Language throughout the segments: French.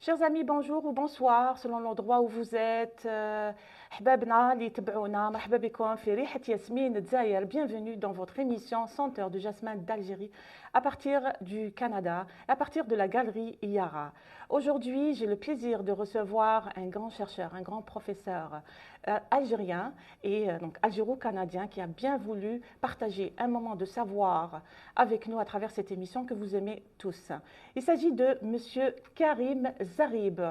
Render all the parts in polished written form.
Chers amis, bonjour ou bonsoir selon l'endroit où vous êtes. حبابنا اللي يتبعونا مرحبا بكم في ريحة ياسمين دزاير. Bienvenue dans votre émission Senteur de jasmin d'Algérie à partir du Canada, à partir de la galerie Yara. Aujourd'hui, j'ai le plaisir de recevoir un grand chercheur, un grand professeur algérien et donc algéro-canadien qui a bien voulu partager un moment de savoir avec nous à travers cette émission que vous aimez tous. Il s'agit de Monsieur Karim Zarib,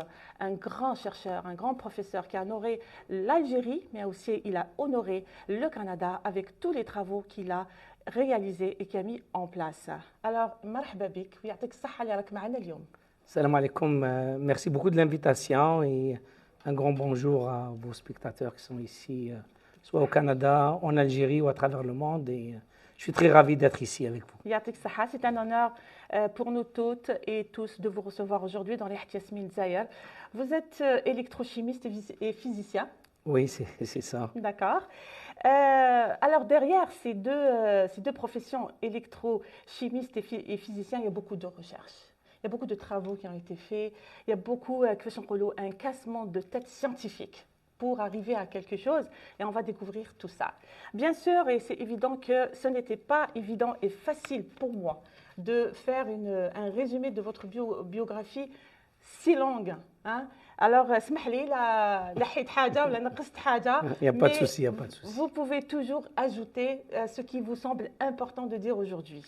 un grand chercheur, un grand professeur qui a honoré l'Algérie, mais aussi il a honoré le Canada avec tous les travaux qu'il a réalisés et qu'il a mis en place. Alors, مرحبا بك ويعطيك الصحة اللي راك معنا اليوم. Salam alaikum, merci beaucoup de l'invitation et un grand bonjour à vos spectateurs qui sont ici, soit au Canada, en Algérie ou à travers le monde. Et je suis très ravi d'être ici avec vous. يعطيك الصحة. C'est un honneur pour nous toutes et tous de vous recevoir aujourd'hui dans les Yasmine Zahir. Vous êtes électrochimiste et physicien. Oui, c'est ça. D'accord. Alors derrière ces deux professions, électrochimiste et physicien, il y a beaucoup de recherches. Il y a beaucoup de travaux qui ont été faits. Il y a beaucoup, un cassement de tête scientifique pour arriver à quelque chose. Et on va découvrir tout ça. Bien sûr, et c'est évident que ce n'était pas évident et facile pour moi de faire un résumé de votre biographie si longue. Hein? Alors, اسمح لي لا لحيت حاجة ولا نقصت حاجة. Il n'y a pas de souci, il n'y a pas de souci. Vous pouvez toujours ajouter ce qui vous semble important de dire aujourd'hui.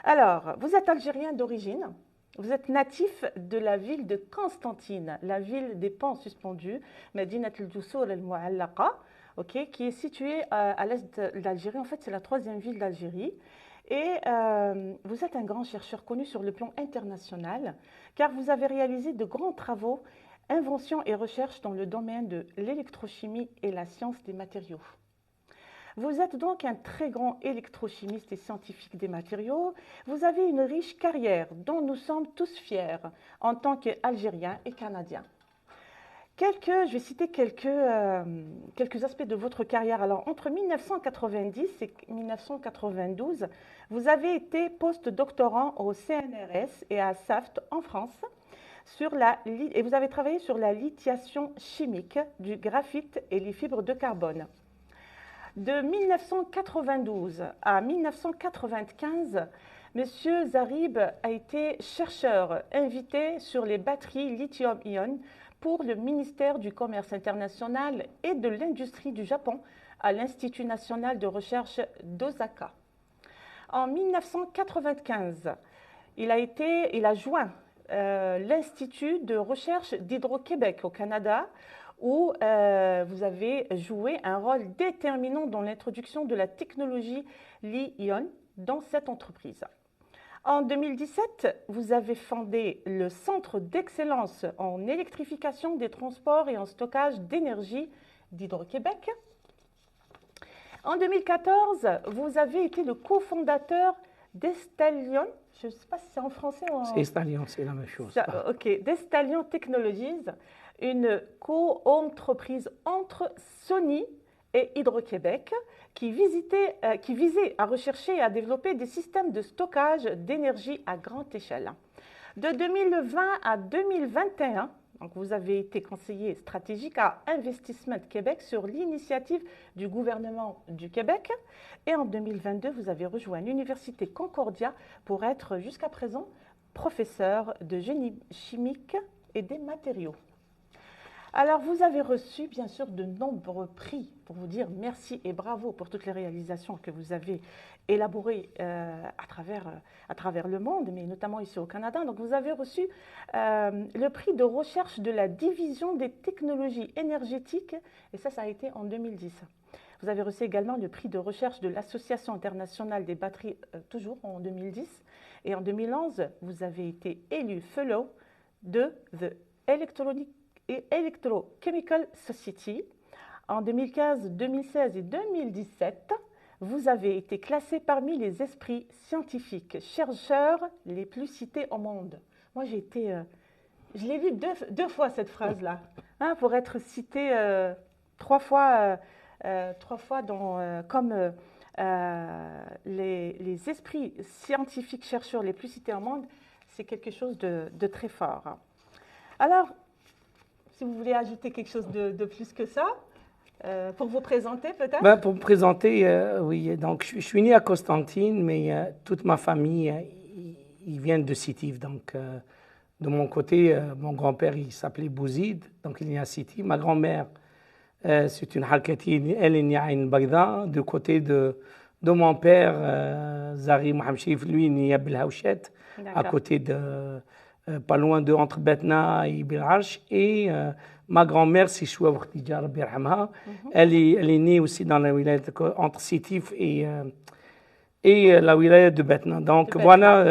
Alors, vous êtes algérien d'origine. Vous êtes natif de la ville de Constantine, la ville des ponts suspendus, Medinat al-Djoussour al-Mu'allaqa, qui est située à l'est de l'Algérie. En fait, c'est la troisième ville d'Algérie. Et vous êtes un grand chercheur connu sur le plan international, car vous avez réalisé de grands travaux, inventions et recherches dans le domaine de l'électrochimie et la science des matériaux. Vous êtes donc un très grand électrochimiste et scientifique des matériaux. Vous avez une riche carrière dont nous sommes tous fiers en tant qu'Algériens et Canadiens. Je vais citer quelques aspects de votre carrière. Alors, entre 1990 et 1992, vous avez été post-doctorant au CNRS et à SAFT en France et vous avez travaillé sur la lithiation chimique du graphite et les fibres de carbone. De 1992 à 1995, M. Zarib a été chercheur invité sur les batteries lithium-ion pour le ministère du Commerce international et de l'industrie du Japon à l'Institut national de recherche d'Osaka. En 1995, il a joint l'Institut de recherche d'Hydro-Québec au Canada, où vous avez joué un rôle déterminant dans l'introduction de la technologie Li-ion dans cette entreprise. En 2017, vous avez fondé le Centre d'excellence en électrification des transports et en stockage d'énergie d'Hydro-Québec. En 2014, vous avez été le cofondateur d'Estalion. Je ne sais pas si c'est en français ou en... C'est Estalion, c'est la même chose. D'Estalion Technologies, une co-entreprise entre Sony et Hydro-Québec qui visait à rechercher et à développer des systèmes de stockage d'énergie à grande échelle. De 2020 à 2021, donc vous avez été conseiller stratégique à Investissement Québec sur l'initiative du gouvernement du Québec. Et en 2022, vous avez rejoint l'Université Concordia pour être jusqu'à présent professeur de génie chimique et des matériaux. Alors, vous avez reçu, bien sûr, de nombreux prix pour vous dire merci et bravo pour toutes les réalisations que vous avez élaborées à travers le monde, mais notamment ici au Canada. Donc, vous avez reçu le prix de recherche de la division des technologies énergétiques, et ça a été en 2010. Vous avez reçu également le prix de recherche de l'Association internationale des batteries, toujours en 2010. Et en 2011, vous avez été élu Fellow de The Electrochemical Society. En 2015, 2016 et 2017, vous avez été classé parmi les esprits scientifiques chercheurs les plus cités au monde. Moi, je l'ai lu deux fois cette phrase-là, hein, pour être cité trois fois comme les esprits scientifiques chercheurs les plus cités au monde. C'est quelque chose de très fort. Alors, si vous voulez ajouter quelque chose de plus que ça, pour vous présenter peut-être? Ben, pour me présenter, oui, donc je suis né à Constantine, mais toute ma famille, ils viennent de Sétif. Donc, de mon côté, mon grand-père, il s'appelait Bouzid, donc il est né à Sétif. Ma grand-mère, c'est une Halkati, elle est née à Ain Bagda. Du côté de mon père, Zari Mohamed Chérif, lui, il est né à Belhaouchet, à côté de, pas loin de entre Betna et Bilharch. Et ma grand-mère, c'est Choua Wurtidja, Rabbi Yarhamha. Elle est née aussi dans la wilaya entre Sétif et la wilaya de Betna. Donc voilà,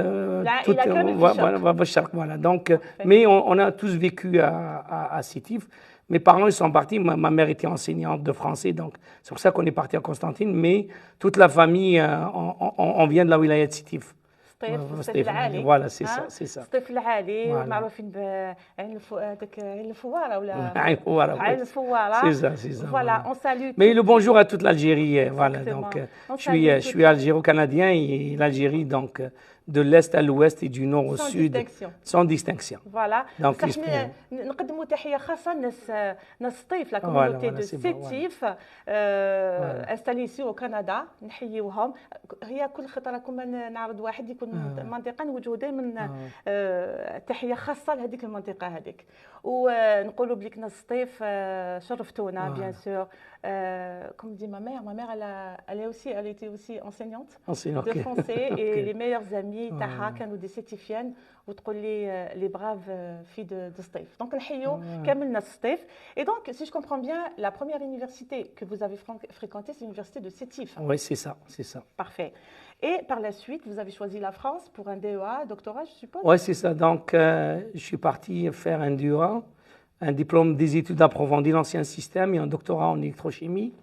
voilà. Donc, mais on a tous vécu à Sétif. Mes parents ils sont partis, ma mère était enseignante de français, donc c'est pour ça qu'on est parti à Constantine, mais toute la famille, on vient de la wilaya de Sétif. سطيف العالي voilà c'est ça c'est ça سطيف العالي معروفين بعين الفواره ولا عين الفواره c'est ça voilà on salue mais le bonjour à toute l'Algérie voilà donc je suis algéro-canadien et l'Algérie donc de l'est à l'ouest et du nord au sud sans distinction voilà donc نقدموا تحيه خاصه ناس سطيف لا كومونيتي دو سيتيف انستالي سي او كندا نحييوهم هي كل خطره كما نعرض واحد يكون منطقه نوجهوا دائما تحيه خاصه لهذيك المنطقه هذيك ونقولوا بليك ناس سطيف شرفتونا بيان سور comme dit ma mère elle était aussi enseignante de français et les meilleures amies تاعها كانوا دي سيتيفيان وتقول لي les braves filles de سطيف donc نحيوا كامل ناس سطيف et donc si je comprends bien la première université que vous avez fréquentée c'est l'université de Sétif. Oui, c'est ça. Parfait. Et par la suite, vous avez choisi la France pour un DEA, doctorat, je suppose? Oui, c'est ça. Donc, je suis parti faire un DEA, un diplôme des études approfondies l'ancien système et un doctorat en électrochimie.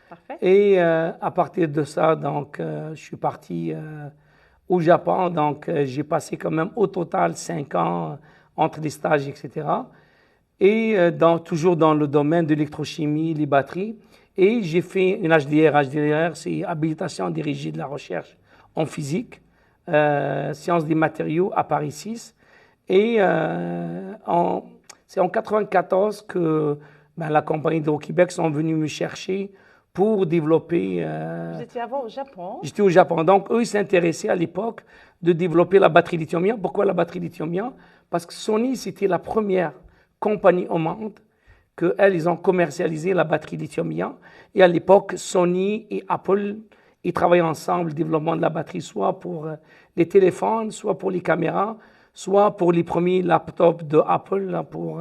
Parfait. Et à partir de ça, donc, je suis parti au Japon. Donc, j'ai passé quand même au total 5 ans entre les stages, etc. Et toujours dans le domaine de l'électrochimie, les batteries. Et j'ai fait une HDR. HDR, c'est habilitation dirigée de la recherche en physique, sciences des matériaux à Paris 6. Et c'est en 1994 que la compagnie d'Hydro-Québec sont venus me chercher pour développer... Vous étiez avant au Japon? J'étais au Japon. Donc, eux, ils s'intéressaient à l'époque de développer la batterie lithium-ion. Pourquoi la batterie lithium-ion? Parce que Sony, c'était la première compagnie au monde qu'elles, ils ont commercialisé la batterie lithium-ion. Et à l'époque, Sony et Apple, ils travaillaient ensemble, le développement de la batterie, soit pour les téléphones, soit pour les caméras, soit pour les premiers laptops de Apple, pour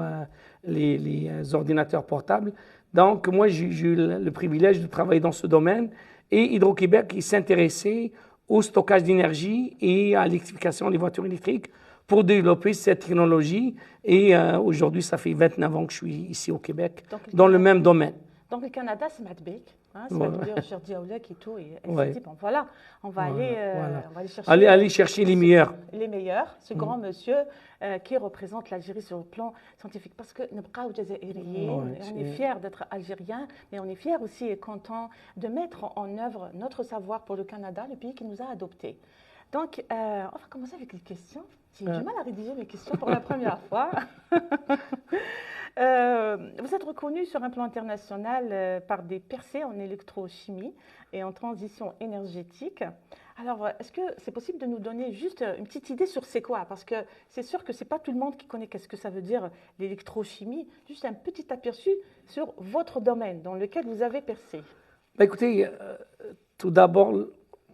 les ordinateurs portables. Donc, moi, j'ai eu le privilège de travailler dans ce domaine. Et Hydro-Québec, il s'intéressait au stockage d'énergie et à l'électrification des voitures électriques pour développer cette technologie. Et aujourd'hui, ça fait 29 ans que je suis ici au Québec, dans le même domaine. Donc, le Canada, c'est Matbek. Et tout. Et dit, bon, voilà, on va aller chercher les meilleurs. Les meilleurs, ce grand monsieur qui représente l'Algérie sur le plan scientifique. Parce que on est fiers d'être algériens, mais on est fiers aussi et contents de mettre en œuvre notre savoir pour le Canada, le pays qui nous a adoptés. Donc, on va commencer avec les questions. J'ai du mal à rédiger mes questions pour la première fois. Vous êtes reconnu sur un plan international par des percées en électrochimie et en transition énergétique. Alors, est-ce que c'est possible de nous donner juste une petite idée sur c'est quoi? Parce que c'est sûr que ce n'est pas tout le monde qui connaît qu'est-ce que ça veut dire l'électrochimie. Juste un petit aperçu sur votre domaine dans lequel vous avez percé. Écoutez, tout d'abord,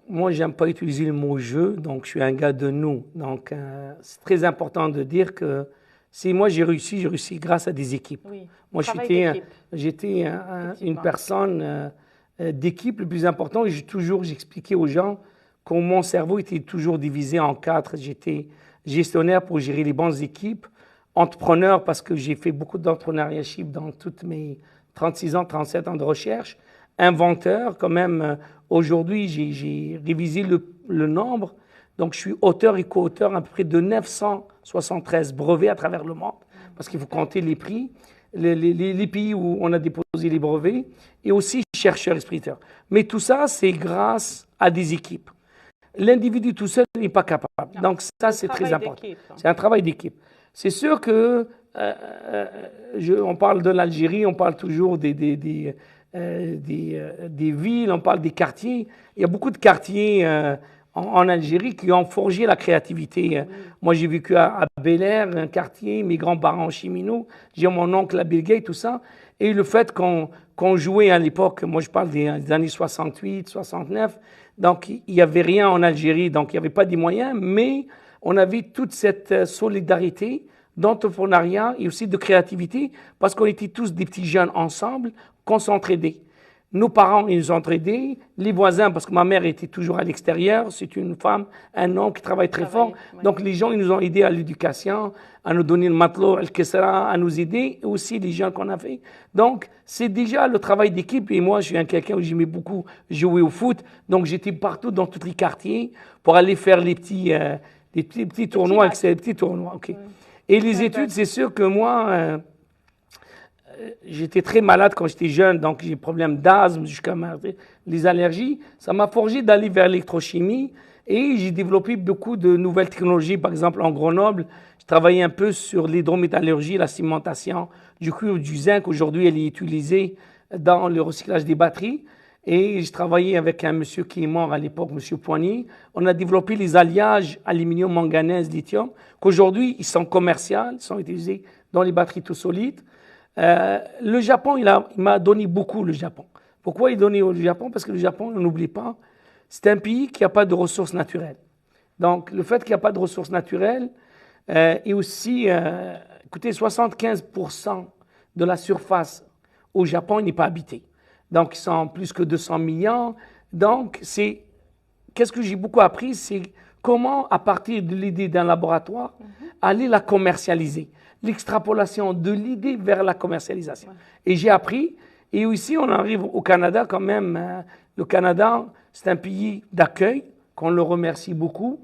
moi, je n'aime pas utiliser le mot « je », donc je suis un gars de « nous ». Donc, c'est très important de dire que si moi j'ai réussi grâce à des équipes. Oui, moi, j'étais une personne d'équipe le plus important. J'expliquais aux gens que mon cerveau était toujours divisé en 4. J'étais gestionnaire pour gérer les bonnes équipes, entrepreneur parce que j'ai fait beaucoup d'entrepreneurship dans toutes mes 36 ans, 37 ans de recherche, inventeur quand même. Aujourd'hui, j'ai révisé le nombre. Donc, je suis auteur et co-auteur à peu près de 973 brevets à travers le monde, parce qu'il faut compter les prix, les pays où on a déposé les brevets, et aussi chercheurs et expéditeurs. Mais tout ça, c'est grâce à des équipes. L'individu tout seul n'est pas capable. Donc, ça, c'est très important. C'est un travail d'équipe. C'est sûr que on parle de l'Algérie, on parle toujours des villes, on parle des quartiers. Il y a beaucoup de quartiers en Algérie qui ont forgé la créativité. Oui. Moi, j'ai vécu à Bel Air, un quartier, mes grands-parents en Cheminots, j'ai mon oncle à Belgueil, tout ça. Et le fait qu'on jouait à l'époque, moi je parle des années 68, 69, donc il n'y avait rien en Algérie, donc il n'y avait pas des moyens, mais on avait toute cette solidarité d'entrepreneuriat et aussi de créativité, parce qu'on était tous des petits jeunes ensemble, qu'on s'entraidait. Nos parents, ils nous entraidaient, les voisins, parce que ma mère était toujours à l'extérieur, c'est une femme, un homme qui travaille très fort. Ouais. Donc les gens, ils nous ont aidés à l'éducation, à nous donner le matelot, le kessara, à nous aider, et aussi les gens qu'on a fait. Donc c'est déjà le travail d'équipe, et moi, je suis quelqu'un où j'aimais beaucoup jouer au foot, donc j'étais partout dans tous les quartiers pour aller faire les petits tournois, avec ces petits tournois. Okay. Et les études, c'est sûr que moi... j'étais très malade quand j'étais jeune, donc j'ai des problèmes d'asthme, jusqu'à les allergies. Ça m'a forgé d'aller vers l'électrochimie et j'ai développé beaucoup de nouvelles technologies. Par exemple, en Grenoble, je travaillais un peu sur l'hydrométallurgie, la cimentation du cuivre, du zinc. Aujourd'hui, elle est utilisée dans le recyclage des batteries. Et je travaillais avec un monsieur qui est mort à l'époque, monsieur Poigny. On a développé les alliages aluminium, manganèse, lithium, qu'aujourd'hui, ils sont commerciaux, ils sont utilisés dans les batteries tout solides. Le Japon, il m'a donné beaucoup, le Japon. Pourquoi il donnait au Japon? Parce que le Japon, on n'oublie pas, c'est un pays qui n'a pas de ressources naturelles. Donc, le fait qu'il n'y a pas de ressources naturelles, et aussi, écoutez, 75% de la surface au Japon n'est pas habitée. Donc, ils sont plus que 200 millions. Donc, qu'est-ce que j'ai beaucoup appris, c'est comment, à partir de l'idée d'un laboratoire, aller la commercialiser. L'extrapolation de l'idée vers la commercialisation. Ouais. Et j'ai appris, et ici on arrive au Canada quand même. Le Canada, c'est un pays d'accueil, qu'on le remercie beaucoup.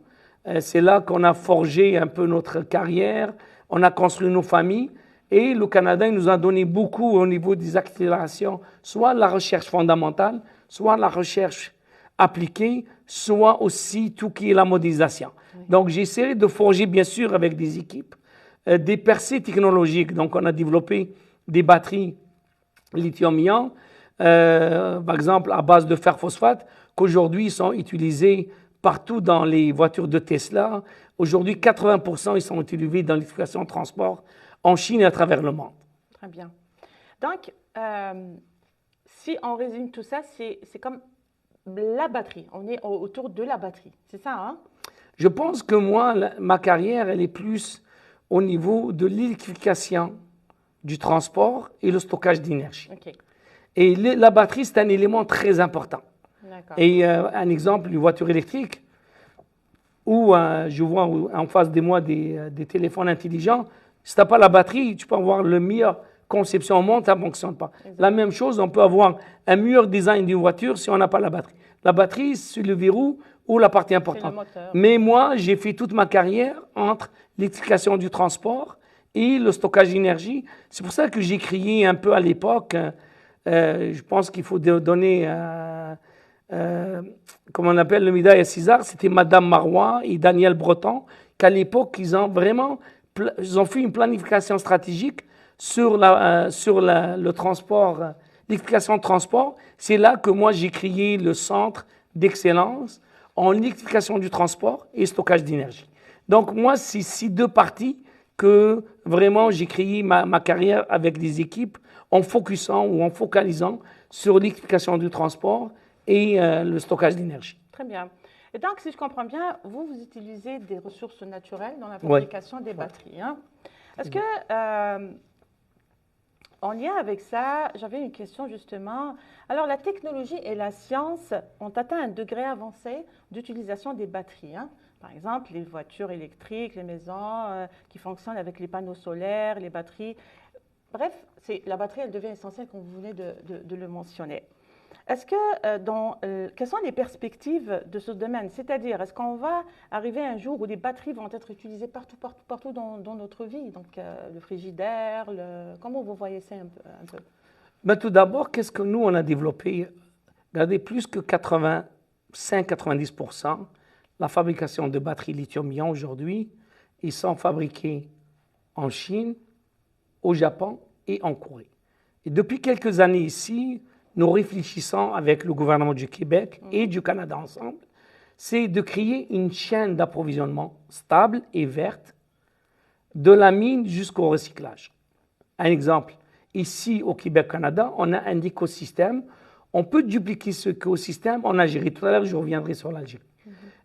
C'est là qu'on a forgé un peu notre carrière, on a construit nos familles, et le Canada il nous a donné beaucoup au niveau des accélérations, soit la recherche fondamentale, soit la recherche appliquée, soit aussi tout qui est la modélisation. Oui. Donc j'ai essayé de forger bien sûr avec des équipes, des percées technologiques. Donc, on a développé des batteries lithium-ion, par exemple, à base de fer-phosphate, qu'aujourd'hui sont utilisées partout dans les voitures de Tesla. Aujourd'hui, 80% ils sont utilisés dans l'électrification de transport en Chine et à travers le monde. Très bien. Donc, si on résume tout ça, c'est comme la batterie. On est autour de la batterie. C'est ça, hein? Je pense que moi, ma carrière, elle est plus au niveau de l'électrification du transport et le stockage d'énergie. Okay. Et la batterie, c'est un élément très important. Et un exemple, une voiture électrique, où je vois en face de moi des téléphones intelligents, si tu n'as pas la batterie, tu peux avoir la meilleure conception au monde, ça ne fonctionne pas. Exactement. La même chose, on peut avoir un meilleur design d'une voiture si on n'a pas la batterie. La batterie, c'est le verrou ou la partie importante. Mais moi, j'ai fait toute ma carrière entre l'électrification du transport et le stockage d'énergie. C'est pour ça que j'ai créé un peu à l'époque, je pense qu'il faut donner, comment on appelle, le médaille à César, c'était Madame Marois et Daniel Breton, qu'à l'époque, ils ont fait une planification stratégique sur le transport, l'électrification de transport. C'est là que moi, j'ai créé le centre d'excellence en électrification du transport et stockage d'énergie. Donc moi, c'est ces deux parties que vraiment j'ai créé ma carrière avec des équipes en focusant ou en focalisant sur l'électrification du transport et le stockage d'énergie. Très bien. Et donc, si je comprends bien, vous utilisez des ressources naturelles dans la fabrication des batteries. Hein? Est-ce que, en lien avec ça, j'avais une question justement. Alors, la technologie et la science ont atteint un degré avancé d'utilisation des batteries. Hein? Par exemple, les voitures électriques, les maisons qui fonctionnent avec les panneaux solaires, les batteries. Bref, la batterie, elle devient essentielle, comme vous venez de le mentionner. Est-ce que, quelles sont les perspectives de ce domaine? C'est-à-dire, est-ce qu'on va arriver un jour où les batteries vont être utilisées partout dans notre vie? Donc, le frigidaire, comment vous voyez ça un peu? Ben, tout d'abord, qu'est-ce que nous, on a développé? Regardez, plus que 85-90%, la fabrication de batteries lithium-ion aujourd'hui, ils sont fabriqués en Chine, au Japon et en Corée. Et depuis quelques années ici, nous réfléchissons avec le gouvernement du Québec et du Canada ensemble, c'est de créer une chaîne d'approvisionnement stable et verte de la mine jusqu'au recyclage. Un exemple, ici au Québec-Canada, on a un écosystème. On peut dupliquer ce écosystème en Algérie. Tout à l'heure, je reviendrai sur l'Algérie.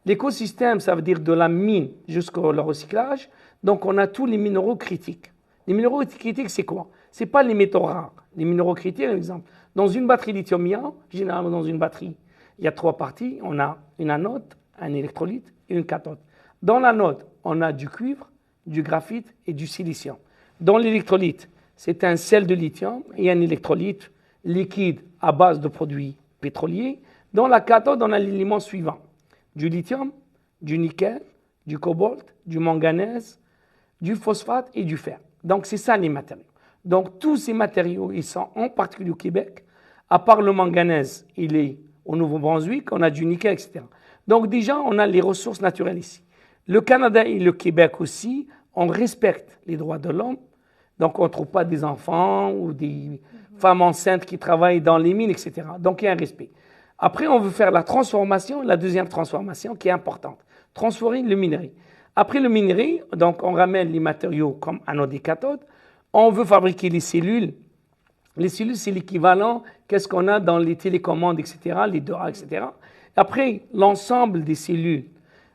L'écosystème, ça veut dire de la mine jusqu'au recyclage. Donc, on a tous les minéraux critiques. Les minéraux critiques, c'est quoi? Ce n'est pas les métaux rares. Les minéraux critiques, par exemple, dans une batterie lithium-ion, généralement dans une batterie, il y a 3 parties. On a une anode, un électrolyte et une cathode. Dans l'anode, on a du cuivre, du graphite et du silicium. Dans l'électrolyte, c'est un sel de lithium et un électrolyte liquide à base de produits pétroliers. Dans la cathode, on a l'élément suivant: du lithium, du nickel, du cobalt, du manganèse, du phosphate et du fer. Donc, c'est ça les matériaux. Donc, tous ces matériaux, ils sont en particulier au Québec. À part le manganèse, il est au Nouveau-Brunswick, on a du nickel, etc. Donc, déjà, on a les ressources naturelles ici. Le Canada et le Québec aussi, on respecte les droits de l'homme. Donc, on ne trouve pas des enfants ou des femmes enceintes qui travaillent dans les mines, etc. Donc, il y a un respect. Après, on veut faire la transformation, la deuxième transformation qui est importante. Transformer le minerai. Après le minerai, donc, on ramène les matériaux comme anode et cathode. On veut fabriquer les cellules. Les cellules, c'est l'équivalent, qu'est-ce qu'on a dans les télécommandes, etc., les DORA, etc. Après, l'ensemble des cellules,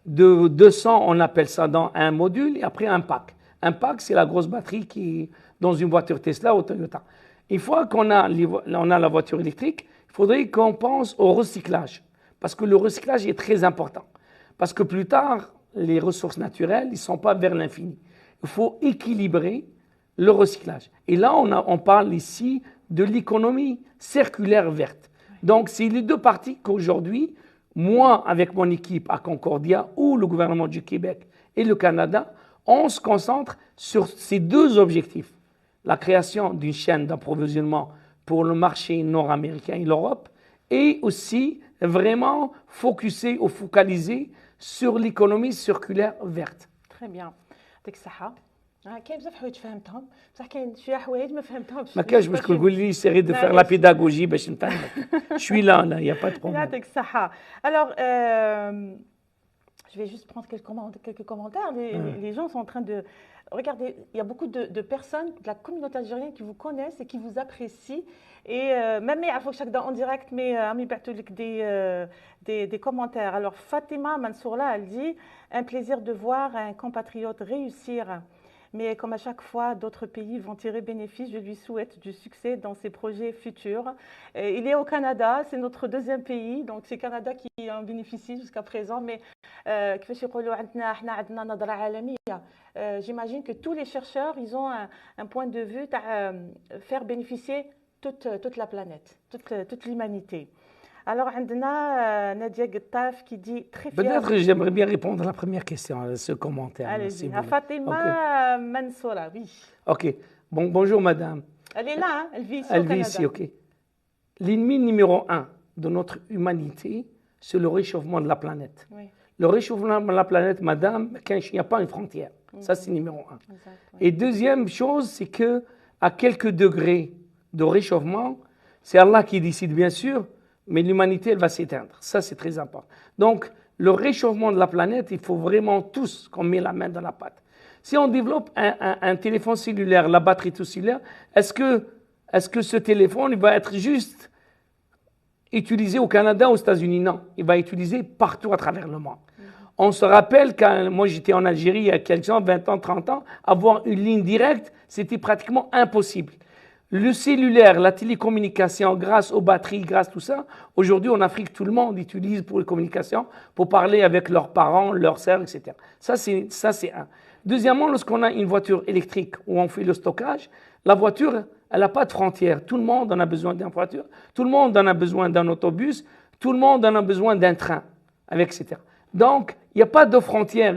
de 200, on appelle ça dans un module, et après un pack. Un pack, c'est la grosse batterie qui est dans une voiture Tesla ou Toyota. Une fois qu'on a, on a la voiture électrique, il faudrait qu'on pense au recyclage. Parce que le recyclage est très important. Parce que plus tard, les ressources naturelles, ils ne sont pas vers l'infini. Il faut équilibrer le recyclage. Et là, on parle ici de l'économie circulaire verte. Donc, c'est les deux parties qu'aujourd'hui, moi, avec mon équipe à Concordia, ou le gouvernement du Québec et le Canada, on se concentre sur ces deux objectifs. La création d'une chaîne d'approvisionnement pour le marché nord-américain et l'Europe, et aussi vraiment focaliser sur l'économie circulaire verte. Très bien. يعطيك الصحة. كاين بزاف حوايج فهمتهم، بصح كاين شويه حوايج ما فهمتهمش. ما كاينش باش تقول لي سيري دو فير لا بيداغوجي باش نفهمك. شوي لا لا يا با دو بروبليم. يعطيك الصحة. Alors, je vais juste prendre quelques commentaires. Les gens sont en train de... Regardez, il y a beaucoup de personnes de la communauté algérienne qui vous connaissent et qui vous apprécient. Et même il faut chaque en direct, mais Ami Bertoulik des commentaires. Alors, Fatima Mansourla, elle dit « Un plaisir de voir un compatriote réussir. Mais comme à chaque fois, d'autres pays vont tirer bénéfice. Je lui souhaite du succès dans ses projets futurs. Il est au Canada, c'est notre deuxième pays. Donc, c'est le Canada qui en bénéficie jusqu'à présent. Mais j'imagine que tous les chercheurs, ils ont un point de vue à faire bénéficier toute la planète, toute l'humanité. Alors, on a Nadia Guttaf qui dit très fière. Peut-être que j'aimerais bien répondre à la première question, à ce commentaire. Allez-y, à Fatima Mansoura, oui. Ok. Bonjour, madame. Elle est là, hein? Elle vit ici Elle au Canada. vit ici, ok. L'ennemi numéro 1 de notre humanité, c'est le réchauffement de la planète. Oui. Le réchauffement de la planète, madame, il n'y a pas une frontière. Ça, c'est numéro 1. Exact, oui. Et deuxième chose, c'est qu'à quelques degrés de réchauffement, c'est Allah qui décide, bien sûr, mais l'humanité, elle va s'éteindre. Ça, c'est très important. Donc, le réchauffement de la planète, il faut vraiment tous qu'on met la main dans la pâte. Si on développe un téléphone cellulaire, la batterie tout cellulaire, est-ce que ce téléphone il va être juste utilisé au Canada ou aux États-Unis? Non, il va être utilisé partout à travers le monde. On se rappelle quand moi j'étais en Algérie il y a quelques ans, 20 ans, 30 ans, avoir une ligne directe, c'était pratiquement impossible. Le cellulaire, la télécommunication, grâce aux batteries, grâce à tout ça, aujourd'hui en Afrique, tout le monde utilise pour les communications, pour parler avec leurs parents, leurs sœurs, etc. Ça, c'est un. Deuxièmement, lorsqu'on a une voiture électrique où on fait le stockage, la voiture, elle n'a pas de frontières. Tout le monde en a besoin d'une voiture, tout le monde en a besoin d'un autobus, tout le monde en a besoin d'un train, etc. Donc, il n'y a pas de frontières.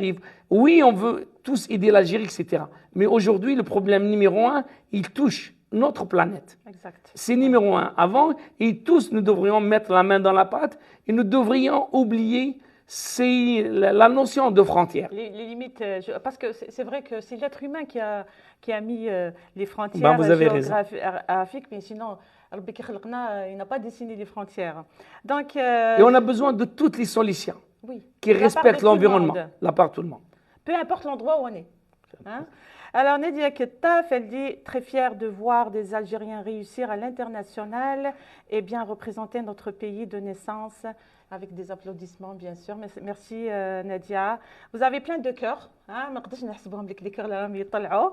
Oui, on veut tous aider l'Algérie, etc. Mais aujourd'hui, le problème numéro 1, il touche notre planète. Exact. C'est numéro 1. Avant, et tous nous devrions mettre la main dans la pâte et nous devrions oublier c'est la notion de frontière. Les limites, parce que c'est vrai que c'est l'être humain qui a mis les frontières Vous avez raison. géographiques, mais sinon, Rabbi ki khalaqna, il n'a pas dessiné les frontières. Donc, Et on a besoin de toutes les solutions oui, qui de la part de respectent tout le l'environnement, monde. la part de tout le monde. Peu importe l'endroit où on est. Hein. Alors, Nadia Kettaf, elle dit très fière de voir des Algériens réussir à l'international et bien représenter notre pays de naissance, avec des applaudissements, bien sûr. Merci, Nadia. Vous avez plein de cœurs. Hein. ما نقدرش نحسبهم لك les cœurs اللي راهم يطلعوا.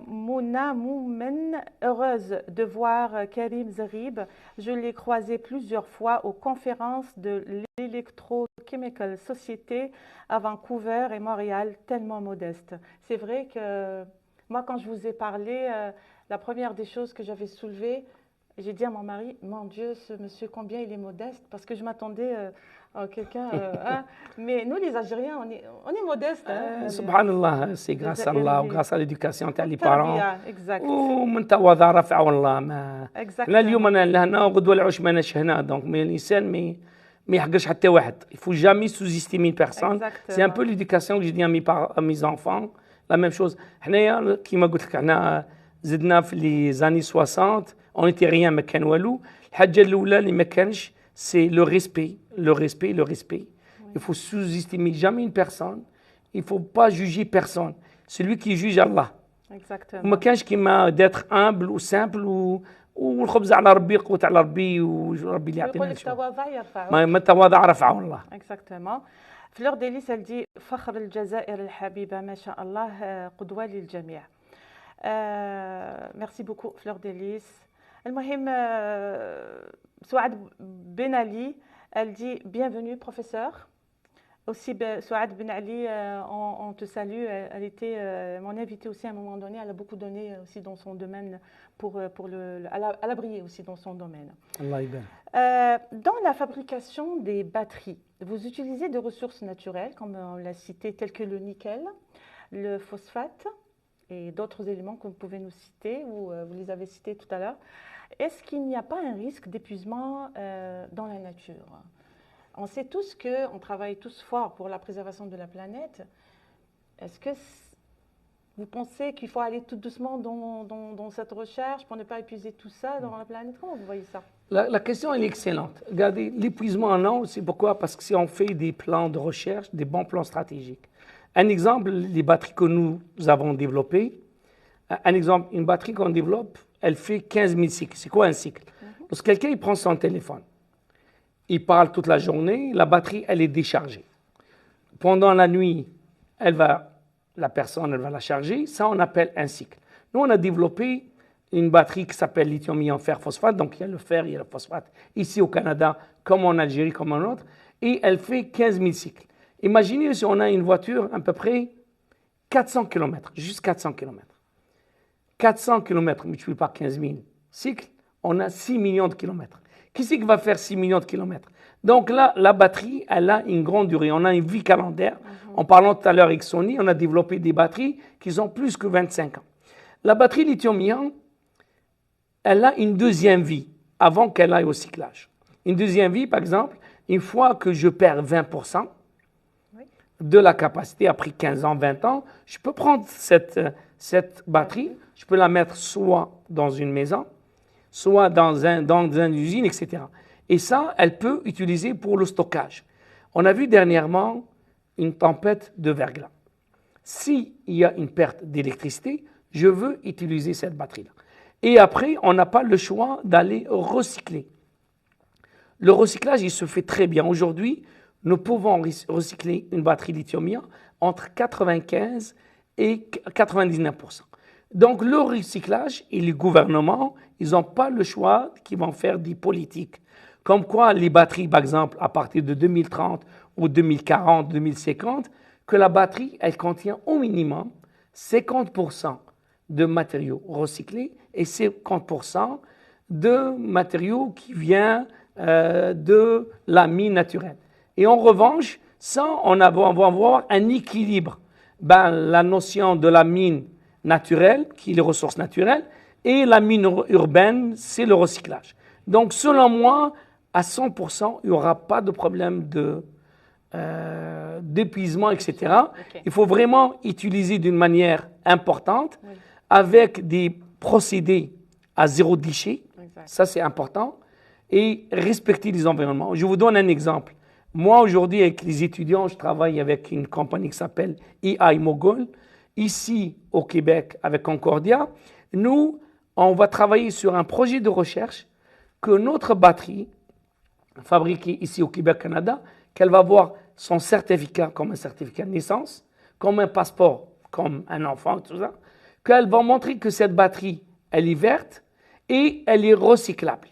Mouna Moumen, heureuse de voir Karim Zarib. Je l'ai croisé plusieurs fois aux conférences de l'Electrochemical Society à Vancouver et Montréal, tellement modeste. C'est vrai que moi, quand je vous ai parlé, la première des choses que j'avais soulevées, j'ai dit à mon mari, mon Dieu, ce monsieur, combien il est modeste, parce que je m'attendais à quelqu'un. Hein. Mais nous, les Algériens, on est modestes. Hein. Subhanallah, c'est grâce à Allah, grâce à l'éducation des parents. Exact. ومن تواضع رفعه الله ما Exactement. لا اليوم انا لهنا وغدوه العش ما اناش هنا دونك مي الانسان ما يحقرش حتى واحد. Il faut jamais sous-estimer une personne. C'est un peu l'éducation que j'ai dit à mes enfants. La même chose. حنايا كيما قلت لك حنا زدنا في les années 60 on n'était rien ما كان والو. الحاجه الاولى اللي ما كانش c'est le respect. Il faut sous-estimer jamais une personne. Il faut pas juger personne. Celui qui juge Allah. Exactement. ما كانش كيما d'être humble ou simple والخبز على ربي قوة على ربي وربي اللي يعطينا يقول لك تواضع يرفع. ما تواضع رفعه الله. Exactement. Fleur d'Hélice, elle dit فخر الجزائر الحبيبة ما شاء الله قدوة للجميع. Merci beaucoup Fleur d'Hélice. المهم سعاد Ben Ali, elle dit bienvenue professeur. Aussi, Souad Ben Ali, on te salue. Elle était mon invitée aussi à un moment donné. Elle a beaucoup donné aussi dans son domaine elle a brillé aussi dans son domaine. Dans la fabrication des batteries, vous utilisez des ressources naturelles, comme on l'a cité, telles que le nickel, le phosphate et d'autres éléments que vous pouvez nous citer, ou vous les avez cités tout à l'heure. Est-ce qu'il n'y a pas un risque d'épuisement dans la nature ? On sait tous qu'on travaille tous fort pour la préservation de la planète. Est-ce que vous pensez qu'il faut aller tout doucement dans cette recherche pour ne pas épuiser tout ça dans la planète? Comment vous voyez ça? La question est excellente. Regardez, l'épuisement, non, c'est pourquoi? Parce que si on fait des plans de recherche, des bons plans stratégiques. Un exemple, les batteries que nous avons développées. Un exemple, une batterie qu'on développe, elle fait 15 000 cycles. C'est quoi un cycle? Parce que quelqu'un, il prend son téléphone. Il parle toute la journée, la batterie, elle est déchargée. Pendant la nuit, la personne, elle va la charger. Ça, on appelle un cycle. Nous, on a développé une batterie qui s'appelle lithium-ion fer-phosphate. Donc, il y a le fer, il y a le phosphate. Ici au Canada, comme en Algérie, comme en autre. Et elle fait 15 000 cycles. Imaginez si on a une voiture à peu près 400 km, juste 400 km. 400 km multiplié par 15 000 cycles, on a 6 millions de kilomètres. Qui c'est qui va faire 6 millions de kilomètres? Donc là, la batterie, elle a une grande durée. On a une vie calendaire. En parlant tout à l'heure avec Sony, on a développé des batteries qui ont plus que 25 ans. La batterie lithium-ion, elle a une deuxième vie avant qu'elle aille au cyclage. Une deuxième vie, par exemple, une fois que je perds 20% de la capacité, après 15 ans, 20 ans, je peux prendre cette batterie, je peux la mettre soit dans une maison, soit dans une usine, etc. Et ça, elle peut utiliser pour le stockage. On a vu dernièrement une tempête de verglas. S'il y a une perte d'électricité, je veux utiliser cette batterie-là. Et après, on n'a pas le choix d'aller recycler. Le recyclage, il se fait très bien. Aujourd'hui, nous pouvons recycler une batterie lithium-ion entre 95 et 99%. Donc, le recyclage et les gouvernements, ils n'ont pas le choix qu'ils vont faire des politiques. Comme quoi, les batteries, par exemple, à partir de 2030 ou 2040, 2050, que la batterie, elle contient au minimum 50% de matériaux recyclés et 50% de matériaux qui viennent de la mine naturelle. Et en revanche, ça, on va avoir un équilibre. La notion de la mine naturelle, qui est les ressources naturelles, et la mine urbaine, c'est le recyclage. Donc, selon moi, à 100%, il n'y aura pas de problème d'épuisement, etc. Ok. Il faut vraiment utiliser d'une manière importante, Oui, avec des procédés à zéro déchet. exact. Ça, c'est important. Et respecter les environnements. Je vous donne un exemple. Moi, aujourd'hui, avec les étudiants, je travaille avec une compagnie qui s'appelle EI Mogul, ici au Québec, avec Concordia. Nous, on va travailler sur un projet de recherche que notre batterie, fabriquée ici au Québec, Canada, qu'elle va avoir son certificat comme un certificat de naissance, comme un passeport, comme un enfant, tout ça, qu'elle va montrer que cette batterie, elle est verte et elle est recyclable.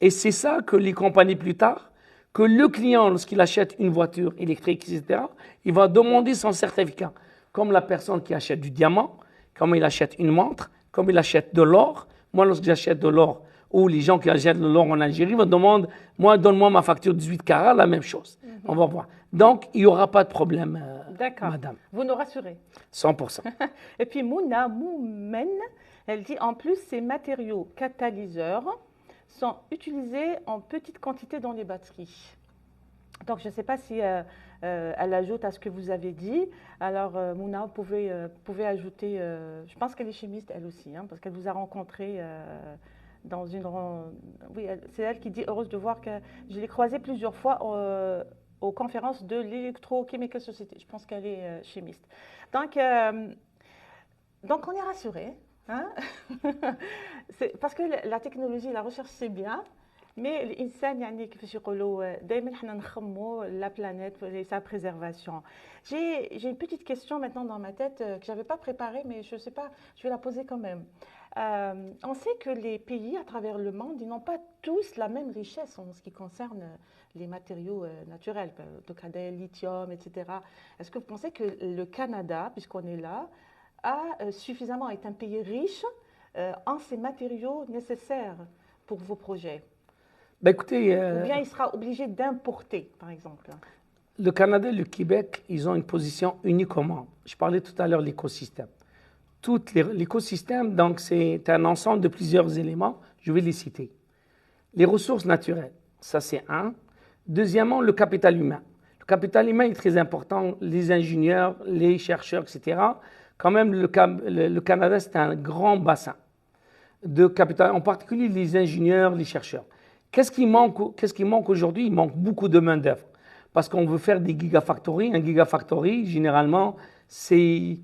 Et c'est ça que les compagnies plus tard, que le client, lorsqu'il achète une voiture électrique, etc., il va demander son certificat. Comme la personne qui achète du diamant, comme il achète une montre, comme il achète de l'or. Moi, lorsque j'achète de l'or, ou les gens qui achètent de l'or en Algérie me demandent, moi, donne-moi ma facture 18 carats, la même chose. On va voir. Donc, il n'y aura pas de problème, D'accord. madame. Vous nous rassurez. 100%. Et puis Mouna Moumen, elle dit en plus ces matériaux catalyseurs sont utilisés en petite quantité dans les batteries. Donc je ne sais pas si elle ajoute à ce que vous avez dit. Alors Mouna, vous pouvez ajouter, je pense qu'elle est chimiste elle aussi, hein, parce qu'elle vous a rencontré dans une... Oui, c'est elle qui dit, heureuse de voir que je l'ai croisée plusieurs fois aux conférences de l'Electrochemical Society. Je pense qu'elle est chimiste. Donc on est rassuré, hein. Parce que la technologie, la recherche, c'est bien, mais الإنسان يعني كيفاش يقولوا دائما حنا نخموا la planète et sa préservation. J'ai une petite question maintenant dans ma tête que j'avais pas préparée, mais je sais pas, je vais la poser quand même. On sait que les pays à travers le monde, ils n'ont pas tous la même richesse en ce qui concerne les matériaux naturels, donc le lithium, etc. Est-ce que vous pensez que le Canada, puisqu'on est là, suffisamment est un pays riche en ces matériaux nécessaires pour vos projets? Ben écoutez, Ou bien il sera obligé d'importer, par exemple? le Canada et le Québec, ils ont une position unique au monde. Je parlais tout à l'heure de l'écosystème. L'écosystème, donc, c'est un ensemble de plusieurs éléments. Je vais les citer. Les ressources naturelles, ça c'est un. Deuxièmement, le capital humain. Le capital humain est très important. Les ingénieurs, les chercheurs, etc. Quand même, le Canada, c'est un grand bassin de capital, en particulier les ingénieurs, les chercheurs. Qu'est-ce qui manque aujourd'hui? Il manque beaucoup de main-d'œuvre. Parce qu'on veut faire des gigafactories. Un gigafactory, généralement, c'est